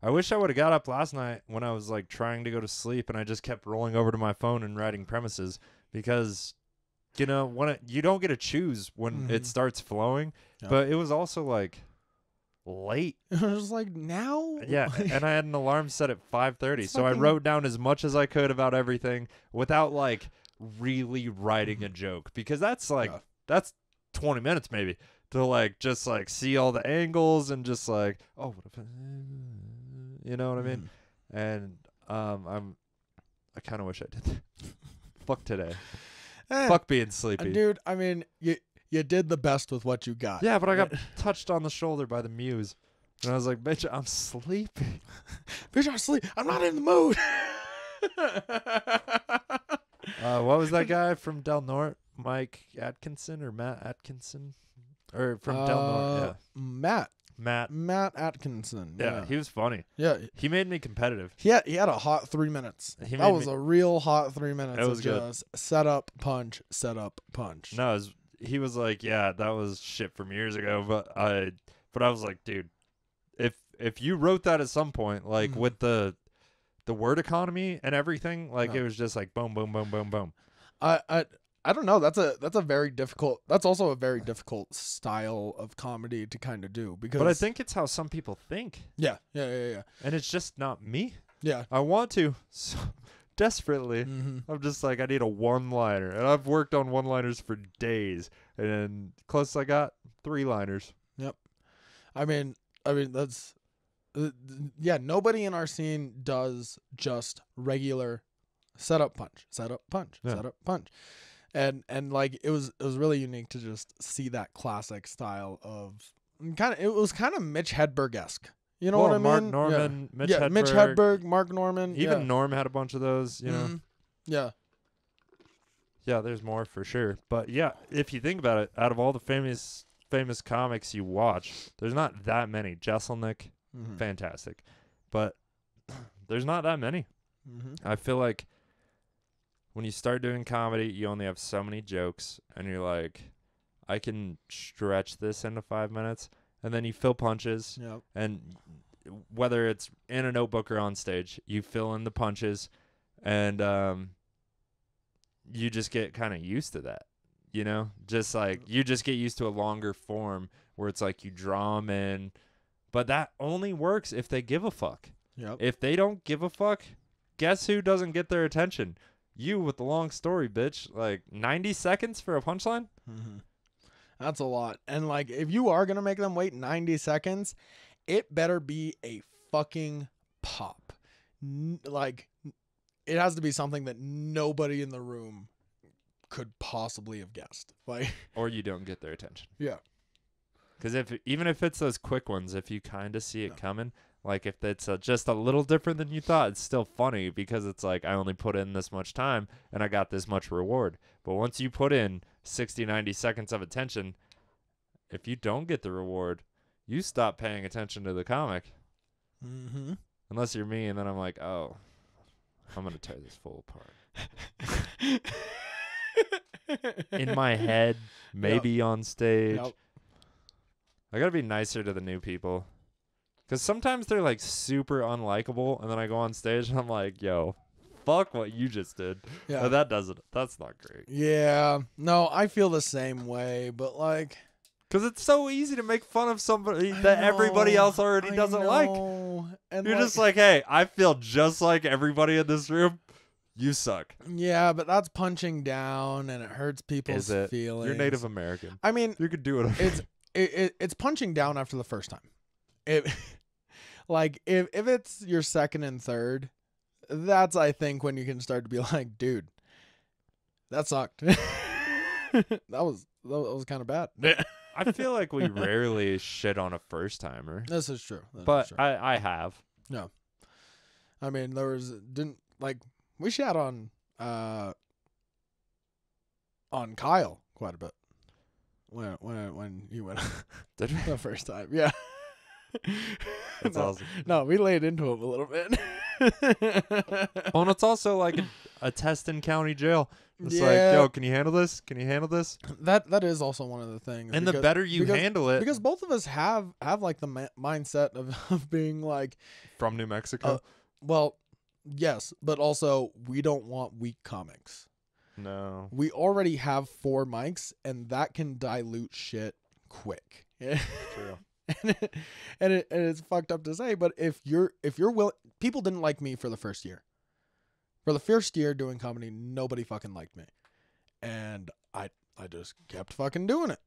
Speaker 1: I wish I would have got up last night when I was, like, trying to go to sleep, and I just kept rolling over to my phone and writing premises, because, you know, when you don't get to choose when it starts flowing.
Speaker 2: Yeah.
Speaker 1: But it was also, like, late.
Speaker 2: it was like, now?
Speaker 1: Yeah,
Speaker 2: Like,
Speaker 1: and I had an alarm set at 5:30,
Speaker 2: It's
Speaker 1: so I
Speaker 2: fucking-
Speaker 1: wrote down as much as I could about everything without, like, really writing a joke, because that's, like,
Speaker 2: Yeah.
Speaker 1: that's 20 minutes maybe to, like, just, like, see all the angles and just, like, oh, what if you know what I mean? And I kind of wish I did that. Fuck today. Fuck being sleepy.
Speaker 2: Dude, I mean, you did the best with what you got.
Speaker 1: Yeah, but I got touched on the shoulder by the muse. And I was like, bitch, I'm sleeping.
Speaker 2: Bitch, I'm asleep. I'm not in the mood.
Speaker 1: What was that guy from Del Norte? Mike Atkinson or Matt Atkinson? Or from Del Norte, yeah.
Speaker 2: Matt Atkinson.
Speaker 1: Yeah, he was funny.
Speaker 2: Yeah.
Speaker 1: He made me competitive.
Speaker 2: He had a hot 3 minutes.
Speaker 1: He
Speaker 2: That
Speaker 1: made
Speaker 2: was
Speaker 1: me-
Speaker 2: a real hot 3 minutes.
Speaker 1: It was
Speaker 2: of
Speaker 1: good.
Speaker 2: just set up, punch, set up, punch.
Speaker 1: No, he was like, yeah, that was shit from years ago. But I was like, dude, if you wrote that at some point, like with the word economy and everything, like it was just like boom, boom, boom, boom, boom.
Speaker 2: I don't know. That's a very difficult. That's also a very difficult style of comedy to kind of do, because.
Speaker 1: But I think it's how some people think,
Speaker 2: Yeah.
Speaker 1: and it's just not me.
Speaker 2: Yeah.
Speaker 1: I want to so desperately. I'm just like, I need a one-liner, and I've worked on one-liners for days, and closest I got 3-liners.
Speaker 2: Yep. I mean that's. Yeah, nobody in our scene does just regular setup punch, setup punch,
Speaker 1: Yeah.
Speaker 2: setup punch. And like it was really unique to just see that classic style of it was kind of Mitch Hedberg-esque. You know what I mean?
Speaker 1: Mark Norman,
Speaker 2: yeah.
Speaker 1: Mitch
Speaker 2: yeah,
Speaker 1: Hedberg.
Speaker 2: Mitch Hedberg, Mark Norman.
Speaker 1: Even
Speaker 2: yeah.
Speaker 1: Norm had a bunch of those, you know.
Speaker 2: Yeah.
Speaker 1: Yeah, there's more for sure. But yeah, if you think about it, out of all the famous famous comics you watch, there's not that many. Jesselnick, fantastic. But there's not that many. I feel like when you start doing comedy, you only have so many jokes, and you're like, I can stretch this into 5 minutes, and then you fill punches, and whether it's in a notebook or on stage, you fill in the punches, and you just get kind of used to that, you know? Just like, you just get used to a longer form where it's like you draw them in, but that only works if they give a fuck. If they don't give a fuck, guess who doesn't get their attention? You with the long story, bitch. Like 90 seconds for a punchline?
Speaker 2: That's a lot. And like, if you are going to make them wait 90 seconds, it better be a fucking pop. Like, it has to be something that nobody in the room could possibly have guessed. Like,
Speaker 1: or you don't get their attention.
Speaker 2: Yeah.
Speaker 1: Because even if it's those quick ones, if you kind of see it coming, like if it's just a little different than you thought, it's still funny because it's like, I only put in this much time and I got this much reward. But once you put in 60, 90 seconds of attention, if you don't get the reward, you stop paying attention to the comic. Unless you're me, and then I'm like, oh, I'm going to tear this fool apart. In my head, maybe on stage. I got to be nicer to the new people. Because sometimes they're like super unlikable, and then I go on stage and I'm like, yo, fuck what you just did.
Speaker 2: Yeah.
Speaker 1: That's not great.
Speaker 2: Yeah. No, I feel the same way, but like,
Speaker 1: because it's so easy to make fun of somebody that everybody else already doesn't like. And you're just like, hey, I feel just like everybody in this room. You suck.
Speaker 2: Yeah, but that's punching down, and it hurts people's
Speaker 1: Is it?
Speaker 2: feelings.
Speaker 1: You're Native American.
Speaker 2: I mean,
Speaker 1: you could do it.
Speaker 2: It's punching down after the first time. Like, if it's your second and third, that's, I think, when you can start to be like, dude, that sucked. that was kind of bad.
Speaker 1: I feel like we rarely shit on a first timer.
Speaker 2: This is true.
Speaker 1: I have.
Speaker 2: No. I mean, we shat on Kyle quite a bit when you went
Speaker 1: Did we?
Speaker 2: the first time. Yeah.
Speaker 1: That's awesome.
Speaker 2: No, we laid into him a little bit.
Speaker 1: Oh, and it's also like a test in county jail. It's like, yo, can you handle this? Can you handle this?
Speaker 2: That is also one of the things.
Speaker 1: And the better you handle it.
Speaker 2: Because both of us have like the mindset of being like.
Speaker 1: From New Mexico?
Speaker 2: Well, yes, but also we don't want weak comics.
Speaker 1: No.
Speaker 2: We already have 4 mics, and that can dilute shit quick.
Speaker 1: True.
Speaker 2: and it's fucked up to say, but if you're willing, people didn't like me for the first year. For the first year doing comedy, nobody fucking liked me, and I just kept fucking doing it.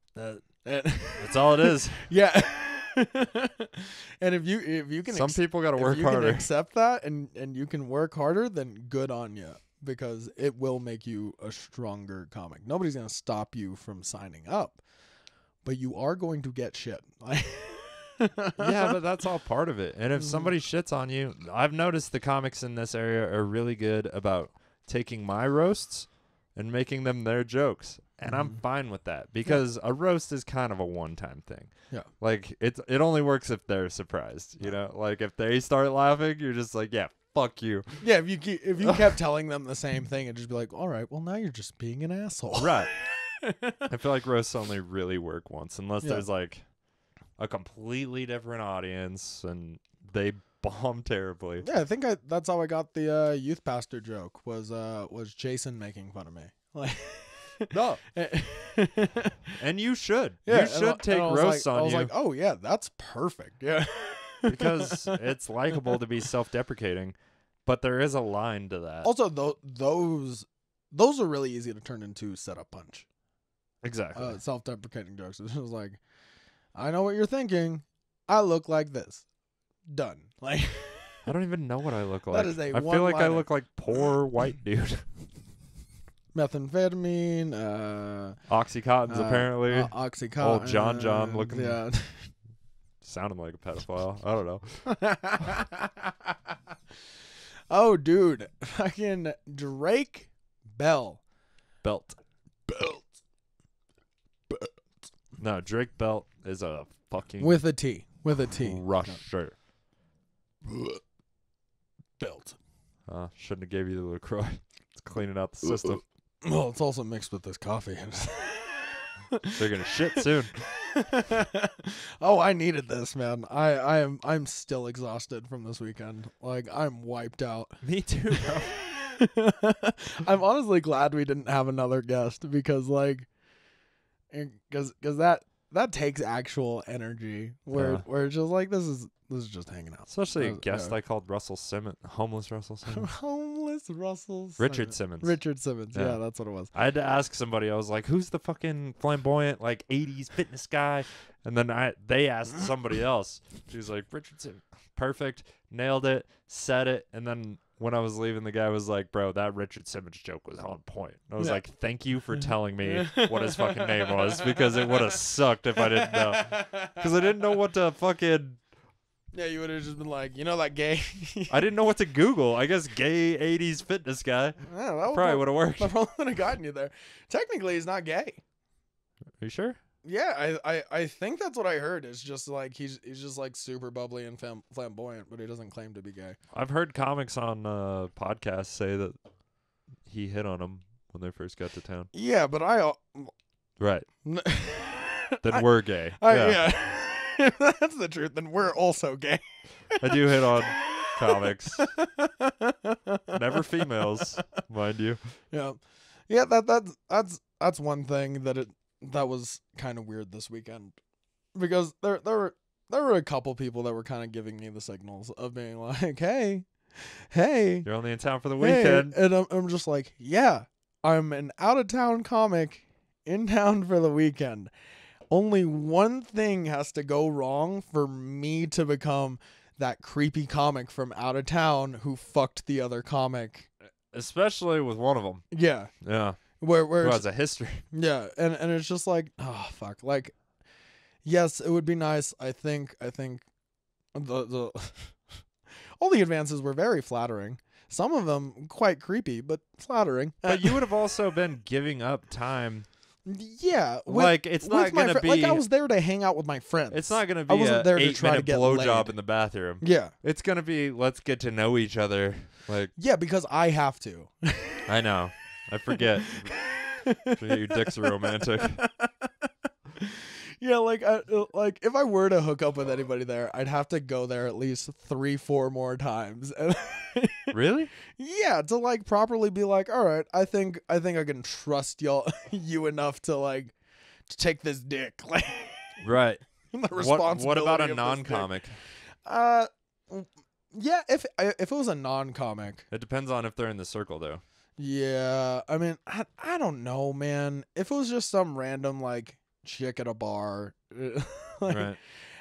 Speaker 1: That's all it is.
Speaker 2: Yeah. And if you can,
Speaker 1: some people got to work harder.
Speaker 2: If you can accept that and you can work harder, then good on you, because it will make you a stronger comic. Nobody's gonna stop you from signing up, but you are going to get shit.
Speaker 1: Yeah, but that's all part of it. And if somebody shits on you, I've noticed the comics in this area are really good about taking my roasts and making them their jokes. And I'm fine with that, because a roast is kind of a one-time thing.
Speaker 2: Yeah.
Speaker 1: Like, it only works if they're surprised, you know? Like, if they start laughing, you're just like, yeah, fuck you.
Speaker 2: Yeah, if you kept telling them the same thing, it'd just be like, all right, well, now you're just being an asshole.
Speaker 1: Right. I feel like roasts only really work once, unless there's, like, a completely different audience and they bomb terribly.
Speaker 2: Yeah, I think that's how I got the youth pastor joke, was Jason making fun of me. Like,
Speaker 1: no. And you should.
Speaker 2: Yeah,
Speaker 1: you should take roasts on you.
Speaker 2: I was like, oh yeah, that's perfect. Yeah.
Speaker 1: Because it's likable to be self-deprecating, but there is a line to that.
Speaker 2: Also, those are really easy to turn into setup punch.
Speaker 1: Exactly.
Speaker 2: Self-deprecating jokes. It was like, I know what you're thinking. I look like this. Done. Like,
Speaker 1: I don't even know what I look like.
Speaker 2: That is a
Speaker 1: I feel like I look like poor white dude.
Speaker 2: Methamphetamine.
Speaker 1: Oxycontin's apparently.
Speaker 2: Oxycontin.
Speaker 1: Old John looking.
Speaker 2: Yeah.
Speaker 1: Sounding like a pedophile. I don't know.
Speaker 2: Oh, dude. Fucking Drake Bell.
Speaker 1: Belt. No, Drake Belt is a fucking
Speaker 2: With a T. With a T.
Speaker 1: crusher.
Speaker 2: Belt.
Speaker 1: Shouldn't have gave you the LaCroix. It's cleaning out the system.
Speaker 2: Well, it's also mixed with this coffee.
Speaker 1: They're gonna shit soon.
Speaker 2: Oh, I needed this, man. I'm still exhausted from this weekend. Like, I'm wiped out.
Speaker 1: Me too, bro.
Speaker 2: I'm honestly glad we didn't have another guest because that takes actual energy where it's just like this is just hanging out.
Speaker 1: Especially a guest I called Russell Simmons, homeless Russell Simmons.
Speaker 2: Homeless Russell
Speaker 1: Richard Simmons.
Speaker 2: Richard Simmons. Yeah, that's what it was.
Speaker 1: I had to ask somebody. I was like, "Who's the fucking flamboyant like '80s fitness guy?" And then they asked somebody else. She was like, "Richard Simmons." Perfect. Nailed it. Said it. And then when I was leaving, the guy was like, "Bro, that Richard Simmons joke was on point." I was like, "Thank you for telling me what his fucking name was, because it would have sucked if I didn't know. Because I didn't know what to fucking."
Speaker 2: Yeah, you would have just been like, you know that gay.
Speaker 1: I didn't know what to Google. I guess gay '80s fitness guy.
Speaker 2: Yeah, that
Speaker 1: Probably would have worked.
Speaker 2: That probably would have gotten you there. Technically, he's not gay.
Speaker 1: Are you sure?
Speaker 2: Yeah, I think that's what I heard. It's just like he's just like super bubbly and flamboyant, but he doesn't claim to be gay.
Speaker 1: I've heard comics on podcasts say that he hit on them when they first got to town.
Speaker 2: Yeah, but
Speaker 1: Right. Then we're gay.
Speaker 2: Yeah. That's the truth. Then we're also gay.
Speaker 1: I do hit on comics. Never females, mind you.
Speaker 2: Yeah. Yeah, that's one thing that was kind of weird this weekend. Because there were a couple people that were kind of giving me the signals of being like, hey,
Speaker 1: You're only in town for the weekend.
Speaker 2: And I'm just like, yeah, I'm an out-of-town comic in town for the weekend. Only one thing has to go wrong for me to become that creepy comic from out of town who fucked the other comic.
Speaker 1: Especially with one of them.
Speaker 2: Yeah.
Speaker 1: Yeah.
Speaker 2: Who
Speaker 1: has a history.
Speaker 2: Yeah, and it's just like, oh fuck. Like, yes, it would be nice. I think the all the advances were very flattering. Some of them quite creepy, but flattering.
Speaker 1: But you would have also been giving up time.
Speaker 2: Yeah,
Speaker 1: it's not going to be
Speaker 2: like I was there to hang out with my friends.
Speaker 1: It's not going to be
Speaker 2: I wasn't there to try to get
Speaker 1: blowjob
Speaker 2: laid.
Speaker 1: in the bathroom.
Speaker 2: Yeah,
Speaker 1: it's going to be let's get to know each other. Like,
Speaker 2: yeah, because I have to.
Speaker 1: I know. I forget. Your dick's romantic.
Speaker 2: Yeah, like if I were to hook up with anybody there, I'd have to go there at least 3-4 more times.
Speaker 1: Really?
Speaker 2: Yeah, to like properly be like, all right, I think I can trust you enough to take this dick. Like,
Speaker 1: right.
Speaker 2: The responsibility.
Speaker 1: What about a
Speaker 2: of
Speaker 1: non-comic?
Speaker 2: Yeah, if it was a non-comic.
Speaker 1: It depends on if they're in the circle, though.
Speaker 2: Yeah, I mean, I don't know, man. If it was just some random like chick at a bar,
Speaker 1: Right.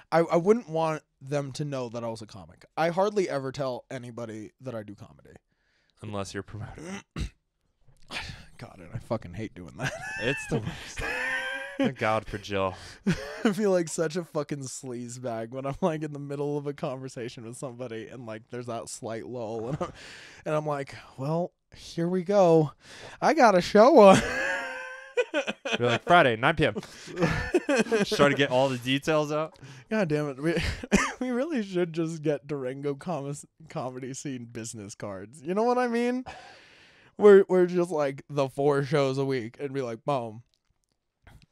Speaker 2: I wouldn't want them to know that I was a comic. I hardly ever tell anybody that I do comedy.
Speaker 1: Unless you're promoted.
Speaker 2: God, I fucking hate doing that.
Speaker 1: It's the worst. Thank God for Jill.
Speaker 2: I feel like such a fucking sleaze bag when I'm like in the middle of a conversation with somebody and like there's that slight lull and I'm like, well, here we go. I got a show on.
Speaker 1: You're like, Friday, 9 p.m. Just try to get all the details out.
Speaker 2: God damn it. We really should just get Durango comedy scene business cards. You know what I mean? We're just like the 4 shows a week and be like, boom.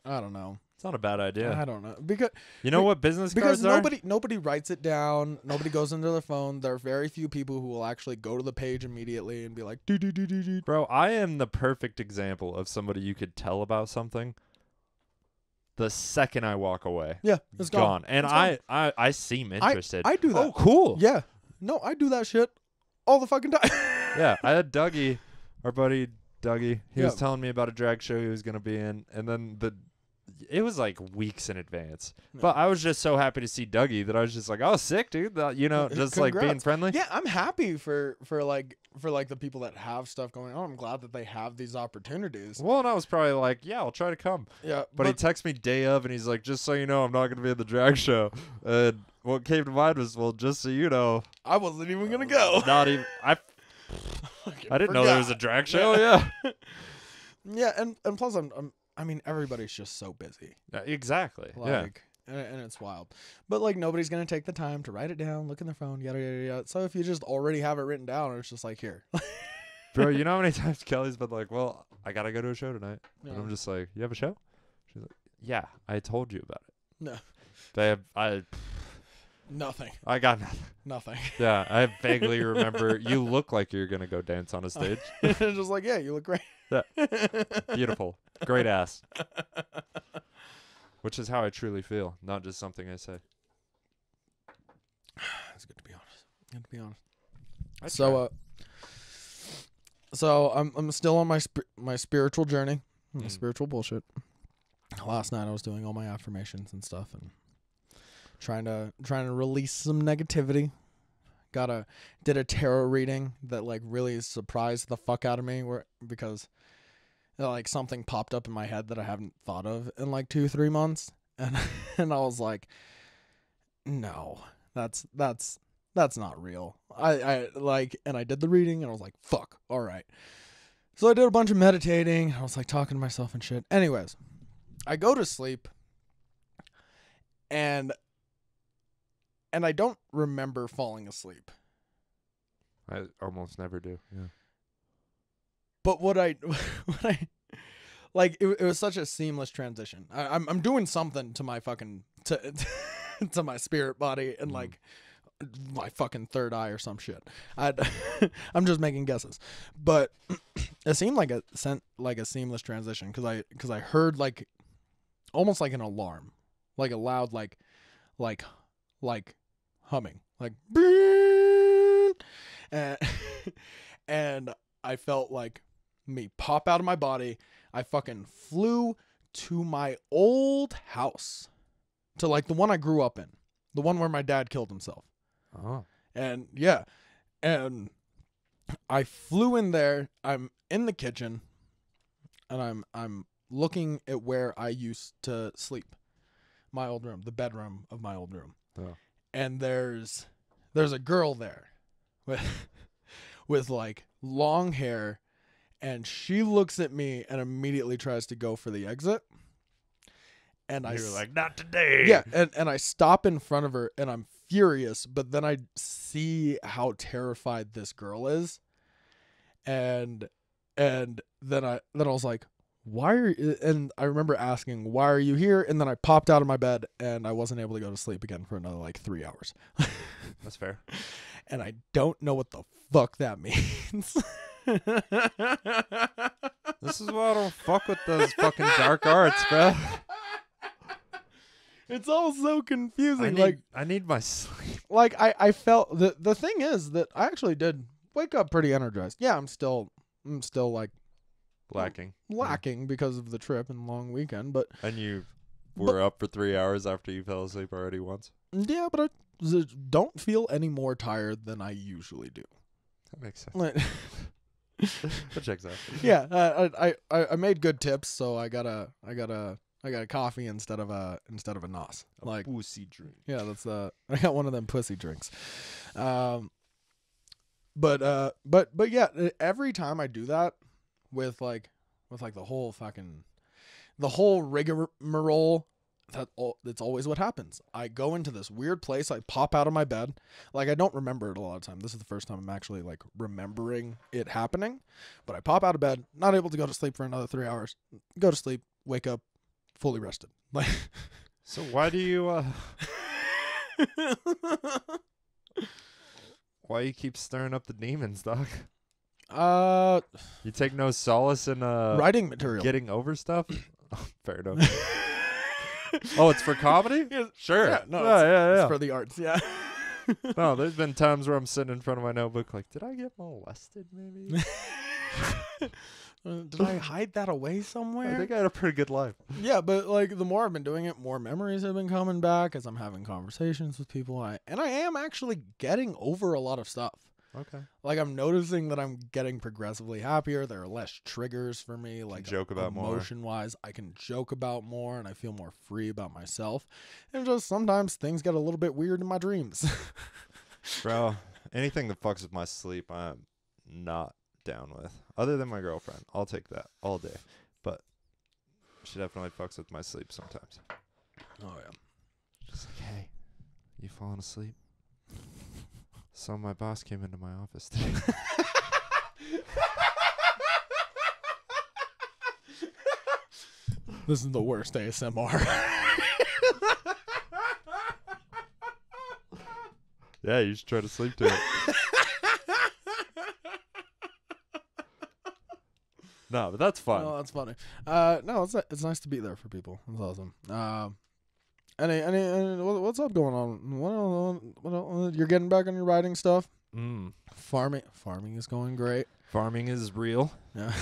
Speaker 2: I don't know.
Speaker 1: It's not a bad idea.
Speaker 2: I don't know. Because
Speaker 1: you know what business cards are?
Speaker 2: Because nobody writes it down. Nobody goes into their phone. There are very few people who will actually go to the page immediately and be like, do.
Speaker 1: Bro, I am the perfect example of somebody you could tell about something the second I walk away.
Speaker 2: Yeah, it's gone.
Speaker 1: And
Speaker 2: it's
Speaker 1: I seem interested.
Speaker 2: I do that.
Speaker 1: Oh, cool.
Speaker 2: Yeah. No, I do that shit all the fucking time.
Speaker 1: Yeah, I had Dougie, our buddy Dougie. He was telling me about a drag show he was going to be in, and then it was like weeks in advance. Yeah. But I was just so happy to see Dougie that I was just like, oh, sick, dude. You know, just
Speaker 2: Congrats.
Speaker 1: Like being friendly.
Speaker 2: Yeah, I'm happy for the people that have stuff going on. I'm glad that they have these opportunities.
Speaker 1: Well, and I was probably like, yeah, I'll try to come.
Speaker 2: Yeah.
Speaker 1: But he texted me day of, and he's like, just so you know, I'm not going to be at the drag show. And what came to mind was, well, just so you know.
Speaker 2: I wasn't even going to go.
Speaker 1: Not even. I didn't know there was a drag show. Yeah.
Speaker 2: Yeah, and plus I'm I mean, everybody's just so busy.
Speaker 1: Exactly.
Speaker 2: Like, and it's wild. But, like, nobody's going to take the time to write it down, look in their phone, yada, yada, yada. So if you just already have it written down, it's just like, here.
Speaker 1: Bro, you know how many times Kelly's been like, well, I got to go to a show tonight.
Speaker 2: Yeah.
Speaker 1: And I'm just like, you have a show? She's like, yeah, I told you about it.
Speaker 2: No. Nothing.
Speaker 1: I got nothing.
Speaker 2: Nothing.
Speaker 1: Yeah, I vaguely remember you look like you're going to go dance on a stage.
Speaker 2: Just like, yeah, you look great.
Speaker 1: Yeah. Beautiful. Great ass. Which is how I truly feel, not just something I say.
Speaker 2: It's good to be honest. Good to be honest.
Speaker 1: I
Speaker 2: So I'm still on my spiritual journey,
Speaker 1: Mm.
Speaker 2: spiritual bullshit. Last night I was doing all my affirmations and stuff, and trying to release some negativity. Did a tarot reading that like really surprised the fuck out of me, because like something popped up in my head that I haven't thought of in like 2-3 months, and and I was like, no, that's not real. I did the reading and I was like, fuck, all right. So I did a bunch of meditating. I was like talking to myself and shit. Anyways, I go to sleep and I don't remember falling asleep.
Speaker 1: I almost never do. Yeah.
Speaker 2: But what I like, it was such a seamless transition. I'm doing something to my fucking to my spirit body and like my fucking third eye or some shit. I'm just making guesses, but it seemed like a seamless transition because I heard like almost like an alarm, like a loud like humming, like and I felt like me pop out of my body. I fucking flew to my old house, to like the one I grew up in, the one where my dad killed himself.
Speaker 1: Oh.
Speaker 2: And yeah, and I flew in there. I'm in the kitchen, and I'm looking at where I used to sleep, my old room, the bedroom of my old room.
Speaker 1: Oh.
Speaker 2: And there's a girl there with like long hair, and she looks at me and immediately tries to go for the exit. And
Speaker 1: You're like, not today.
Speaker 2: Yeah, and I stop in front of her and I'm furious, but then I see how terrified this girl is. And then I was like, why are you, and I remember asking, why are you here? And then I popped out of my bed and I wasn't able to go to sleep again for another like 3 hours.
Speaker 1: That's fair.
Speaker 2: And I don't know what the fuck that means.
Speaker 1: This is why I don't fuck with those fucking dark arts, bro.
Speaker 2: It's all so confusing.
Speaker 1: I need my sleep.
Speaker 2: Like I felt the thing is that I actually did wake up pretty energized. Yeah, I'm still like lacking because of the trip and long weekend, but
Speaker 1: And you were up for 3 hours after you fell asleep already once?
Speaker 2: Yeah, but I don't feel any more tired than I usually do.
Speaker 1: That makes sense.
Speaker 2: Like,
Speaker 1: That checks out.
Speaker 2: yeah, I made good tips, so I got a coffee instead of a NOS. Like
Speaker 1: pussy drink.
Speaker 2: Yeah, that's I got one of them pussy drinks. But yeah, every time I do that with the whole rigmarole, that's always what happens. I go into this weird place. I pop out of my bed. Like, I don't remember it a lot of time. This is the first time I'm actually like remembering it happening. But I pop out of bed, not able to go to sleep for another 3 hours. Go to sleep, wake up, fully rested. Like,
Speaker 1: so why do you why you keep stirring up the demons, Doc?
Speaker 2: You
Speaker 1: take no solace in
Speaker 2: writing material,
Speaker 1: getting over stuff. Fair enough. Oh, it's for comedy?
Speaker 2: Yeah,
Speaker 1: sure.
Speaker 2: Yeah, no,
Speaker 1: yeah.
Speaker 2: It's for the arts. Yeah.
Speaker 1: No, there's been times where I'm sitting in front of my notebook like, did I get molested maybe?
Speaker 2: Did I hide that away somewhere?
Speaker 1: I think I had a pretty good life.
Speaker 2: Yeah, but like the more I've been doing it, more memories have been coming back as I'm having conversations with people. And I am actually getting over a lot of stuff.
Speaker 1: Okay.
Speaker 2: Like, I'm noticing that I'm getting progressively happier. There are less triggers for me. Like,
Speaker 1: joke about more.
Speaker 2: Emotion-wise, I can joke about more, and I feel more free about myself. And just sometimes things get a little bit weird in my dreams.
Speaker 1: Bro, anything that fucks with my sleep, I'm not down with. Other than my girlfriend. I'll take that all day. But She definitely fucks with my sleep sometimes.
Speaker 2: Oh yeah.
Speaker 1: Just like, hey, you falling asleep? So my boss came into my office today.
Speaker 2: This is the worst ASMR.
Speaker 1: Yeah, you should try to sleep to it. No, but that's fun.
Speaker 2: Oh, that's funny. No, it's nice to be there for people. It's awesome. What's up going on? What you're getting back on your writing stuff? Farming is going great.
Speaker 1: Farming is real.
Speaker 2: Yeah.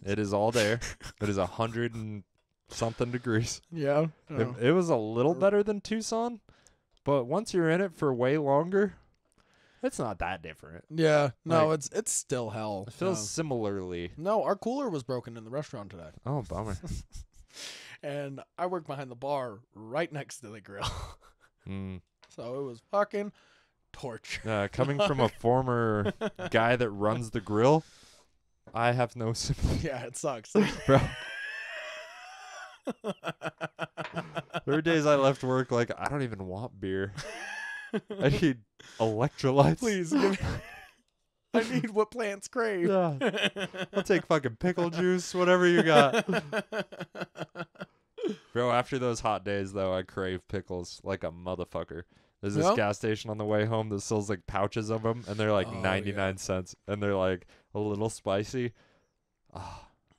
Speaker 1: It is all there. It is 100 and something degrees.
Speaker 2: Yeah.
Speaker 1: It was a little better than Tucson, but once you're in it for way longer, it's not that different.
Speaker 2: Yeah. No,
Speaker 1: Like,
Speaker 2: it's still hell.
Speaker 1: It feels similarly.
Speaker 2: No, our cooler was broken in the restaurant today.
Speaker 1: Oh, bummer.
Speaker 2: And I work behind the bar right next to the grill.
Speaker 1: Mm.
Speaker 2: So it was fucking torture.
Speaker 1: Coming from a former guy that runs the grill, I have no sympathy.
Speaker 2: Yeah, it sucks.
Speaker 1: Bro. There were days I left work like, I don't even want beer. I need electrolytes.
Speaker 2: Please give me. I need what plants crave.
Speaker 1: Yeah. I'll take fucking pickle juice, whatever you got. Bro, after those hot days, though, I crave pickles like a motherfucker. There's this gas station on the way home that sells like pouches of them, and they're like 99 cents, and they're like a little spicy.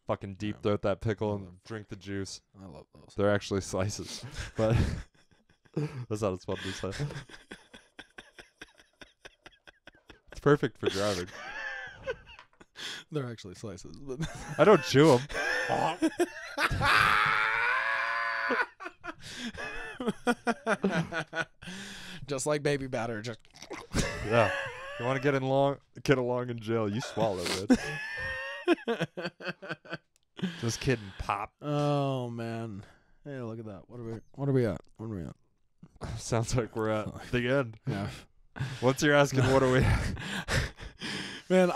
Speaker 1: Fucking deep throat that pickle and drink the juice.
Speaker 2: I love those.
Speaker 1: They're actually slices, but that's not as fun to say. It's perfect for driving.
Speaker 2: They're actually slices. But
Speaker 1: I don't chew them.
Speaker 2: Just like baby batter. Just
Speaker 1: Yeah. You want to get along in jail, you swallow it. Just kidding, Pop.
Speaker 2: Oh man. Hey, look at that. What are we at?
Speaker 1: Sounds like we're at the end.
Speaker 2: Yeah.
Speaker 1: Once you're asking what are we at?
Speaker 2: Man,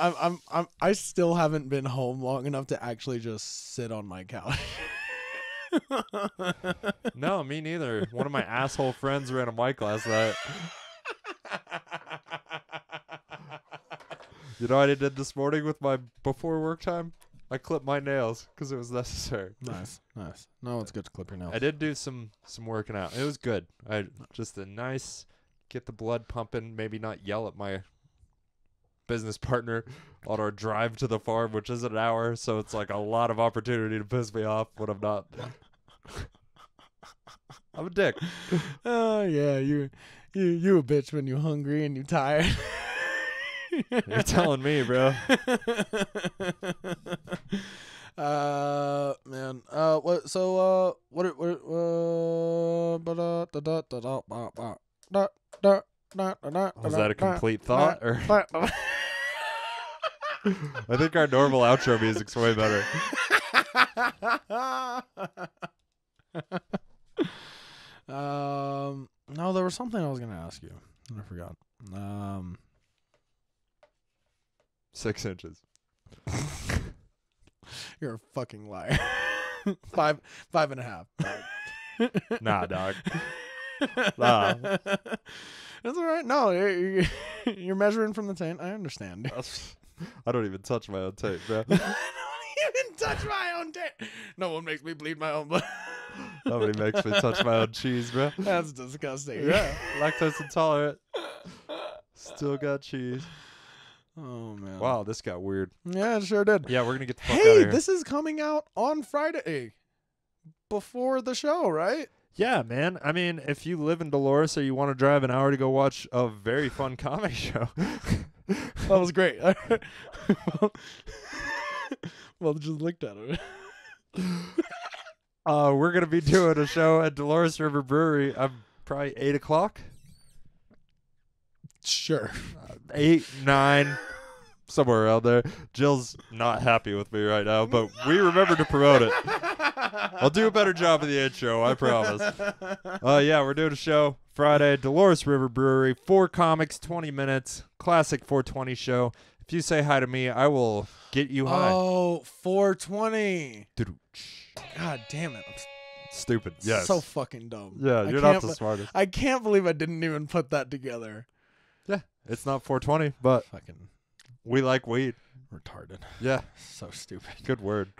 Speaker 2: I still haven't been home long enough to actually just sit on my couch.
Speaker 1: No, me neither. One of my asshole friends ran a mic last night. You know what I did this morning with my before work time? I clipped my nails because it was necessary.
Speaker 2: Nice. No, it's good to clip your nails.
Speaker 1: I did do some working out. It was good. Just a nice, get the blood pumping, maybe not yell at my business partner on our drive to the farm, which is an hour, so it's like a lot of opportunity to piss me off when I'm not. I'm a dick.
Speaker 2: Oh yeah, you a bitch when you hungry and you tired.
Speaker 1: You're telling me, bro.
Speaker 2: Man. What? So what?
Speaker 1: Was that a complete thought, or? I think our normal outro music's way better.
Speaker 2: No, there was something I was gonna ask you, and I forgot.
Speaker 1: 6 inches.
Speaker 2: You're a fucking liar. 5.5.
Speaker 1: Nah, dog. Nah.
Speaker 2: That's all right. No, you're measuring from the taint. I understand.
Speaker 1: I don't even touch my own tape, bro.
Speaker 2: I don't even touch my own taint. No one makes me bleed my own blood.
Speaker 1: Nobody makes me touch my own cheese, bro.
Speaker 2: That's disgusting.
Speaker 1: Yeah, lactose intolerant. Still got cheese.
Speaker 2: Oh man.
Speaker 1: Wow, this got weird.
Speaker 2: Yeah, it sure did.
Speaker 1: Yeah, we're gonna get the fuck out of here.
Speaker 2: This is coming out on Friday before the show, right?
Speaker 1: Yeah, man. I mean, if you live in Dolores or you want to drive an hour to go watch a very fun comedy show.
Speaker 2: That was great. Well, just looked at it.
Speaker 1: We're going to be doing a show at Dolores River Brewery. Probably 8 o'clock.
Speaker 2: Sure.
Speaker 1: 8, 9, somewhere around there. Jill's not happy with me right now, but we remember to promote it. I'll do a better job of the intro, I promise. Yeah, we're doing a show Friday, Dolores River Brewery, 4 comics, 20 minutes, classic 420 show. If you say hi to me, I will get you high.
Speaker 2: Oh, 420. God damn it. I'm
Speaker 1: Stupid. Yes.
Speaker 2: so fucking dumb.
Speaker 1: Yeah, you're not the smartest.
Speaker 2: I can't believe I didn't even put that together.
Speaker 1: Yeah, it's not 420, but
Speaker 2: Fucking
Speaker 1: we like weed.
Speaker 2: retarded.
Speaker 1: Yeah.
Speaker 2: So stupid.
Speaker 1: Good word.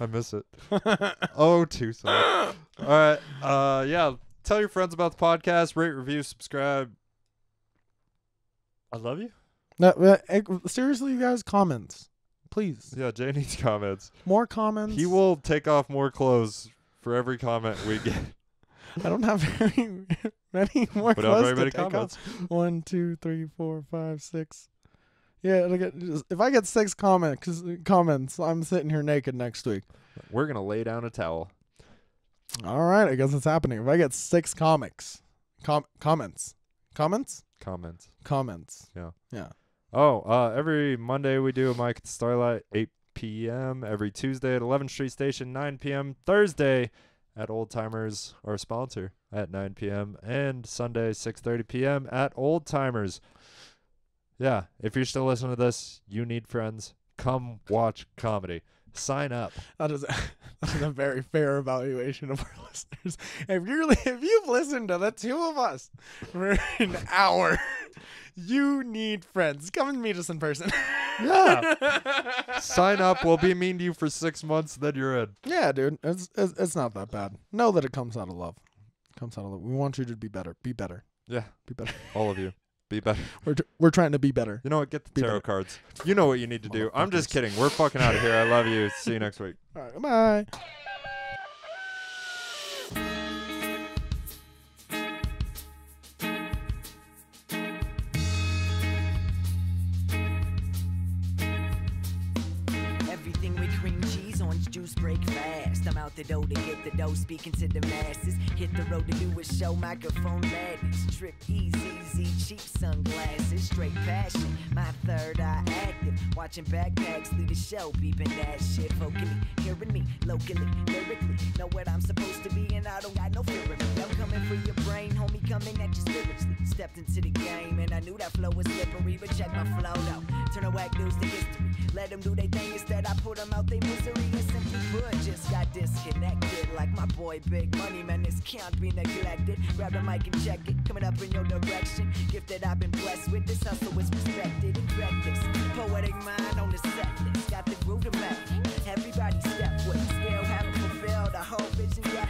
Speaker 1: I miss it. Oh, Tucson. All right. Yeah. Tell your friends about the podcast. Rate, review, subscribe. I love you.
Speaker 2: No, seriously, you guys, comments. Please.
Speaker 1: Yeah, Jay needs comments.
Speaker 2: More comments.
Speaker 1: He will take off more clothes for every comment we get.
Speaker 2: I don't have very many more
Speaker 1: But not
Speaker 2: clothes
Speaker 1: very many
Speaker 2: to take
Speaker 1: comments.
Speaker 2: off. 1, 2, 3, 4, 5, 6. Yeah, if I get 6 comments, I'm sitting here naked next week.
Speaker 1: We're going to lay down a towel.
Speaker 2: All right, I guess it's happening. If I get 6 comments.
Speaker 1: Comments.
Speaker 2: Yeah.
Speaker 1: Oh, every Monday we do a mic at the Starlight, 8 p.m. Every Tuesday at 11th Street Station, 9 p.m. Thursday at Old Timers, our sponsor, at 9 p.m. And Sunday, 6:30 p.m. at Old Timers. Yeah, if you're still listening to this, you need friends. Come watch comedy. Sign up.
Speaker 2: That is a very fair evaluation of our listeners. If you've listened to the two of us for an hour, you need friends. Come and meet us in person.
Speaker 1: Yeah. Sign up. We'll be mean to you for 6 months, then you're in.
Speaker 2: Yeah, dude. It's not that bad. Know that it comes out of love. We want you to be better. Be better.
Speaker 1: Yeah.
Speaker 2: Be better.
Speaker 1: All of you. Be better.
Speaker 2: We're trying to be better.
Speaker 1: You know what? Get the tarot cards. You know what you need to do. I'm just kidding. We're fucking out of here. I love you. See you next week.
Speaker 2: All right. Bye.
Speaker 3: Everything with cream cheese, orange juice, break fast. I'm out the door to get the dough, speaking to the masses. Hit the road to do a show, microphone madness. Trip easy, cheap sunglasses, straight passion. My third eye active, watching backpacks leave the show, beeping that shit. Vocally, hearing me, locally, lyrically. Know what I'm supposed to be, and I don't got no fear of it. I'm coming for your brain, homie, coming at you spiritually. Stepped into the game, and I knew that flow was slippery, but check my flow though. Turn the whack news to history. Let them do their thing instead, I put them out their misery. And simply put, just got disconnected. Like my boy Big Money, man, this can't be neglected. Grab the mic and check it, coming up in your direction. Gift that I've been blessed with, this hustle is respected and reckless. Poetic mind on the set list, got the groove to match. Everybody step with, still haven't fulfilled a whole vision yet.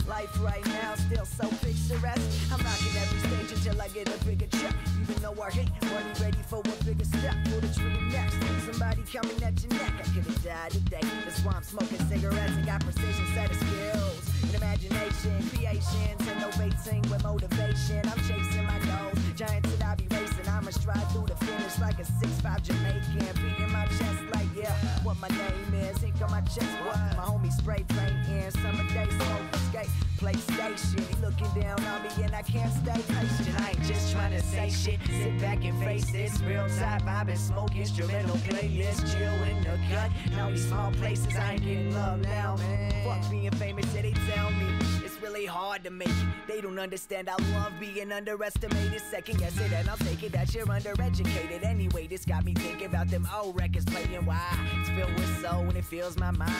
Speaker 3: Life right now still so picturesque. I'm rocking every stage until I get a bigger check. Even though I hate money, ready for a bigger step. Pull the trigger next. Somebody coming at your neck. I could've died today. That's why I'm smoking cigarettes and got precision set of skills and imagination, creations, innovating with motivation. I'm chasing my goals, giants that I be racing. I'ma stride through the finish like a 6'5" Jamaican, beating my chest like yeah. What my name is, ink on my chest. What my homie spray painting, summer day smoke skate, PlayStation. He looking down on me and I can't stay patient. I ain't just trying to say shit. Sit back and face this real type. I've been smoking instrumental playlist, chill in the cut. Now these small places I ain't getting love now, man. Fuck being famous, yeah, they tell me it's really hard to make it. They don't understand I love being underestimated. Second guess it and I'll take it that you're undereducated. Anyway, this got me thinking about them old records playing. Why? It's filled with soul and it fills my mind.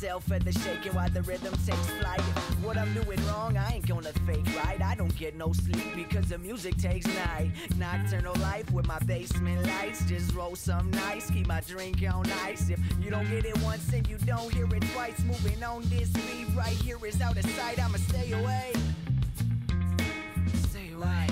Speaker 3: Tail feather shaking while the rhythm takes flight. What I'm doing wrong, I ain't gonna fake right. I don't get no sleep because the music takes night. Nocturnal life with my basement lights. Just roll some nice, keep my drink on ice. If you don't get it once and you don't hear it twice, moving on this beat right here is out of sight. I'ma stay away. Stay away.